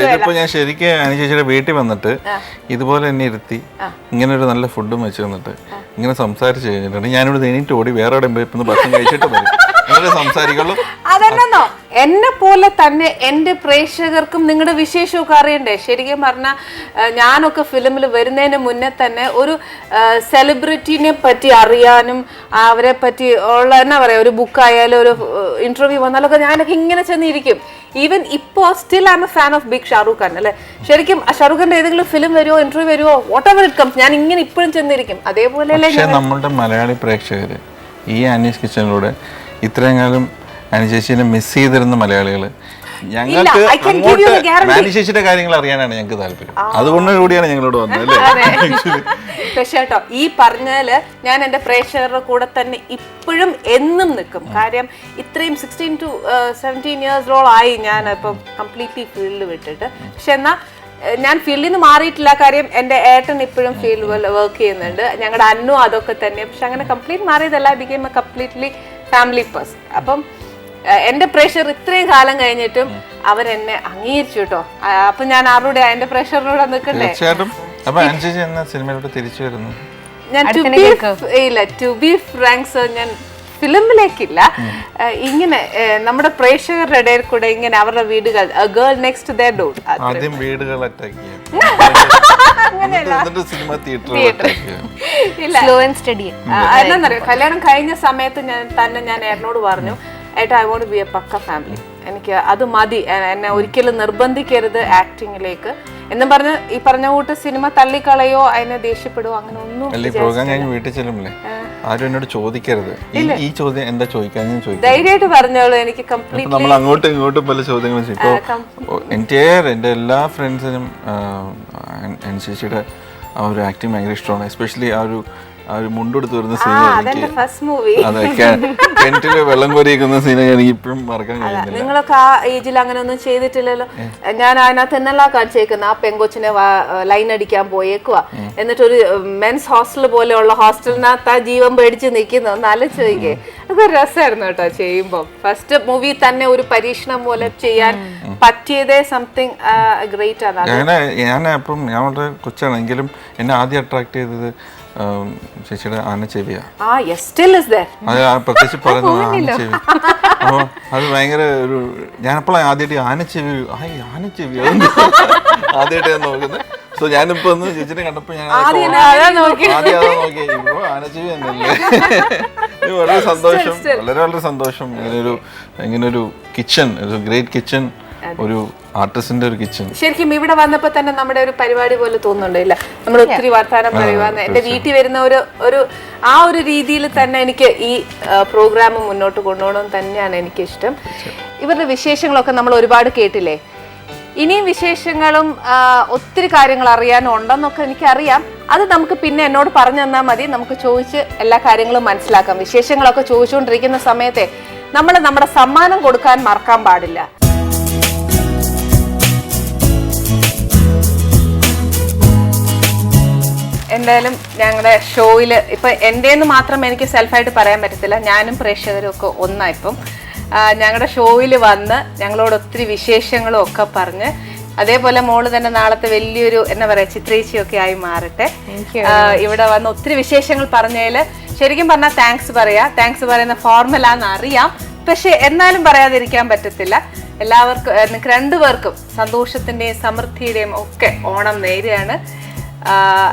S2: ഇതിപ്പോ ഞാൻ ശരിക്കും അനുചേച്ചിയുടെ വീട്ടിൽ വന്നിട്ട് ഇതുപോലെ എന്നെ ഇരുത്തി ഇങ്ങനെ ഒരു നല്ല ഫുഡും വെച്ച് തന്നിട്ട് ഇങ്ങനെ സംസാരിച്ച് കഴിഞ്ഞിട്ടുണ്ട്. ഞാനിവിടെ എണീറ്റ് ഓടി വേറെ എവിടെ പോയി ഭക്ഷണം കഴിച്ചിട്ട് വരും. സംസാരിക്കുള്ളൂ.
S1: അതെന്നോ എന്നെ പോലെ തന്നെ എൻ്റെ പ്രേക്ഷകർക്കും നിങ്ങളുടെ വിശേഷമൊക്കെ അറിയണ്ടേ? ശരിക്കും പറഞ്ഞാൽ ഞാനൊക്കെ ഫിലിമിൽ വരുന്നതിന് മുന്നേ തന്നെ ഒരു സെലിബ്രിറ്റീനെ പറ്റി അറിയാനും അവരെ പറ്റി ഉള്ള എന്നാ പറയുക, ഒരു ബുക്കായാലും ഒരു ഇന്റർവ്യൂ വന്നാലൊക്കെ ഞാനൊക്കെ ഇങ്ങനെ ചെന്നിരിക്കും. ഈവൻ ഇപ്പോൾ still I am a fan of big Shahrukh Khan അല്ലേ. ശരിക്കും ഷാറൂഖ് ഖാൻ്റെ ഏതെങ്കിലും ഫിലിം വരുമോ ഇന്റർവ്യൂ വരുമോ വാട്ട് എവർ ഇറ്റ് കംസ് ഞാൻ ഇങ്ങനെ ഇപ്പോഴും ചെന്നിരിക്കും. അതേപോലെ
S2: നമ്മുടെ മലയാളി പ്രേക്ഷകർ ഈ ആനീസ് കിച്ചണിലൂടെ ഇത്രയും കാലം അനുചേച്ചിനെ മിസ് ചെയ്തിരുന്ന മലയാളികൾ ഞങ്ങൾക്ക് അനുചേച്ചിയുടെ കാര്യങ്ങൾ അറിയാനാണ് ഞങ്ങൾക്ക് താല്പര്യം. അതുകൊണ്ട് കൂടിയാണ് ഞങ്ങളോട് വന്നത് അല്ലേ.
S1: പക്ഷേ കേട്ടോ ഈ പറഞ്ഞാല് ഞാൻ എൻ്റെ പ്രേക്ഷകരുടെ കൂടെ തന്നെ ഇപ്പോഴും എന്നും നിൽക്കും. കാര്യം ഇത്രയും 16 to 17 years ഞാൻ ഇപ്പം കംപ്ലീറ്റ്ലി ഫീൽഡ് വിട്ടിട്ട്. പക്ഷെ എന്നാൽ ഞാൻ ഫീൽഡിൽ നിന്ന് മാറിയിട്ടില്ല. കാര്യം എൻ്റെ ഏട്ടൻ ഇപ്പോഴും ഫീൽഡ് വർക്ക് ചെയ്യുന്നുണ്ട്. ഞങ്ങളുടെ അന്നു അതൊക്കെ തന്നെ. പക്ഷെ അങ്ങനെ കംപ്ലീറ്റ് മാറിയതല്ല. Became a completely family person. അപ്പം എന്റെ പ്രഷർ ഇത്രയും കാലം കഴിഞ്ഞിട്ടും അവരെന്നെ അംഗീകരിച്ചു കേട്ടോ. അപ്പൊ ഞാൻ ആരുടെ എന്റെ പ്രഷറിനോട് നിൽക്കണ്ടേ?
S2: തീർച്ചയായിട്ടും. അപ്പൊ അനുചേച്ചി എന്നാ സിനിമയിലോട്ട് തിരിച്ചു വരുന്നു?
S1: ഞാൻ ടു ബി ഫ്രാങ്ക് സർ, ഞാൻ ഫിലിമിലേക്കില്ല, ഇങ്ങനെ നമ്മുടെ പ്രേക്ഷകരുടെ ഇടയിൽ കൂടെ ഇങ്ങനെ അവരുടെ വീടുകൾ, ഗേൾ നെക്സ്റ്റ് ദെയർ ഡോർ,
S2: ആദ്യം വീടുകൾ അറ്റാക്ക് ചെയ്യാം, സിനിമ
S1: എന്നറിയോ. കല്യാണം കഴിഞ്ഞ സമയത്ത് ഞാൻ ഏട്ടനോട് പറഞ്ഞു, ഏട്ടാ I won't be a pukka family, എനിക്ക് അത് മതി, എന്നെ ഒരിക്കലും നിർബന്ധിക്കരുത് ആക്ടിങ്ങിലേക്ക് എന്നും പറഞ്ഞ് ഈ പറഞ്ഞ കൂട്ട് സിനിമ തള്ളിക്കളയോ അതിനെ ദേഷ്യപ്പെടുവോ അങ്ങനെ ഒന്നും.
S2: പ്രോഗ്രാം കഴിഞ്ഞ് വീട്ടിൽ ചെല്ലുമ്പല്ലേ ആരും എന്നോട് ചോദിക്കരുത് ഈ ചോദ്യം എന്താ ചോദിക്കാൻ, ഞാൻ ചോദിക്കും
S1: ധൈര്യമായിട്ട് പറഞ്ഞോളൂ. എനിക്ക് കംപ്ലീറ്റ്
S2: നമ്മൾ അങ്ങോട്ടും ഇങ്ങോട്ടും പല ചോദ്യങ്ങളും ചെയ്യും. ഇപ്പോൾ എൻ്റെ എല്ലാ ഫ്രണ്ട്സിനും അനുശേഷിയുടെ ആ ഒരു ആക്ടിങ് ഭയങ്കര ഇഷ്ടമാണ്. എസ്പെഷ്യലി ആ ഒരു മുണ്ടെടുത്ത് വരുന്ന സീൻ, അതെ കിണറ്റില് വെള്ളം കോരിയിരിക്കുന്ന സീൻ എനിക്ക് ഇപ്പോഴും മറക്കാൻ കഴിയുന്നില്ല.
S1: നിങ്ങളൊക്കെ ആ ഏജിൽ അങ്ങനെ ഒന്നും ചെയ്തിട്ടില്ലല്ലോ. ഞാൻ അതിനകത്ത് എന്നല്ല കാണിച്ചേക്കുന്ന ആ പെങ്കൊച്ചിനെ ലൈൻ അടിക്കാൻ പോയേക്കുവാ, എന്നിട്ട് ഒരു മെൻസ് ഹോസ്റ്റൽ പോലെയുള്ള ഹോസ്റ്റലിനകത്ത് ആ ജീവൻ പേടിച്ച് നിൽക്കുന്ന ഒന്ന് ആലോചിക്കേ. അതൊരു രസമായിരുന്നു കേട്ടോ ചെയ്യുമ്പോ. ഫസ്റ്റ് മൂവി തന്നെ ഒരു പരീക്ഷണം പോലെ ചെയ്യാൻ പറ്റിയതേ സംതിങ് ഗ്രേറ്റ് ആണ്.
S2: ഞാൻ അപ്പം ഞാൻ വളരെ കൊച്ചാണെങ്കിലും എന്നെ ആദ്യം അട്രാക്ട് ചെയ്തത് ചേച്ചിയുടെ ആനച്ചെവിയാ. അത് പ്രത്യേകിച്ച് പറയുന്നു ആനച്ചെവി. അപ്പോൾ അത് ഭയങ്കര ഒരു ഞാനപ്പോഴാണ് ആദ്യമായിട്ട് ആനച്ചെവി ആദ്യമായിട്ട് ഞാൻ നോക്കുന്നത്. സോ ഞാനിപ്പോ ഒന്ന് ചേച്ചിനെ കണ്ടപ്പോ ഞാൻ ആദ്യം അതാ നോക്കി ഇപ്പൊ ആനച്ചെവി തന്നെയല്ലേ. വളരെ സന്തോഷം, വളരെ സന്തോഷം. ഇങ്ങനൊരു കിച്ചൺ, ഒരു ഗ്രേറ്റ് കിച്ചൺ, ഒരു ആർട്ടിസ്റ്റിന്റെ ഒരു കിച്ചൺ.
S1: ശരിക്കും ഇവിടെ വന്നപ്പോ തന്നെ നമ്മുടെ ഒരു പരിപാടി പോലെ തോന്നുന്നുണ്ടില്ല, നമ്മൾ ഒത്തിരി വർത്താനം പറയുവാന്ന്. എന്റെ വീട്ടിൽ വരുന്ന ആ ഒരു രീതിയിൽ തന്നെ എനിക്ക് ഈ പ്രോഗ്രാം മുന്നോട്ട് കൊണ്ടുപോകണം തന്നെയാണ് എനിക്ക് ഇഷ്ടം. ഇവരുടെ വിശേഷങ്ങളൊക്കെ നമ്മൾ ഒരുപാട് കേട്ടില്ലേ. ഇനിയും വിശേഷങ്ങളും ഒത്തിരി കാര്യങ്ങൾ അറിയാനും ഉണ്ടെന്നൊക്കെ എനിക്കറിയാം. അത് നമുക്ക് പിന്നെ എന്നോട് പറഞ്ഞു തന്നാൽ മതി, നമുക്ക് ചോദിച്ച് എല്ലാ കാര്യങ്ങളും മനസ്സിലാക്കാം. വിശേഷങ്ങളൊക്കെ ചോദിച്ചുകൊണ്ടിരിക്കുന്ന സമയത്തെ നമ്മൾ നമ്മുടെ സമ്മാനം കൊടുക്കാൻ മറക്കാൻ പാടില്ല. എന്തായാലും ഞങ്ങളുടെ ഷോയിൽ ഇപ്പം എൻ്റെന്ന് മാത്രം എനിക്ക് സെൽഫായിട്ട് പറയാൻ പറ്റത്തില്ല, ഞാനും പ്രേക്ഷകരും ഒക്കെ ഒന്നായിപ്പം ഞങ്ങളുടെ ഷോയിൽ വന്ന് ഞങ്ങളോട് ഒത്തിരി വിശേഷങ്ങളും ഒക്കെ പറഞ്ഞ്, അതേപോലെ മോള് തന്നെ നാളത്തെ വലിയൊരു എന്താ പറയുക ചിത്രേച്ചിയൊക്കെ ആയി മാറട്ടെ. ഇവിടെ വന്ന് ഒത്തിരി വിശേഷങ്ങൾ പറഞ്ഞതിൽ ശരിക്കും പറഞ്ഞാൽ താങ്ക്സ് പറയുന്ന ഫോർമലാന്ന് അറിയാം, പക്ഷെ എന്നാലും പറയാതിരിക്കാൻ പറ്റത്തില്ല. എല്ലാവർക്കും, നിങ്ങൾക്ക് രണ്ടുപേർക്കും സന്തോഷത്തിന്റെയും സമൃദ്ധിയുടെയും ഒക്കെ ഓണം നേരെയാണ്.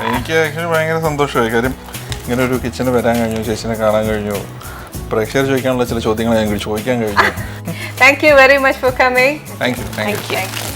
S2: എനിക്ക് ആക്ച്വലി ഭയങ്കര സന്തോഷമായി. കാര്യം ഇങ്ങനെ ഒരു കിച്ചന് വരാൻ കഴിഞ്ഞു, ചേച്ചിനെ കാണാൻ കഴിഞ്ഞു, പ്രേക്ഷകർ ചോദിക്കാനുള്ള ചില ചോദ്യങ്ങൾ ഞാൻ ചോദിക്കാൻ കഴിഞ്ഞു.
S1: Thank you very much for coming.
S2: Thank you.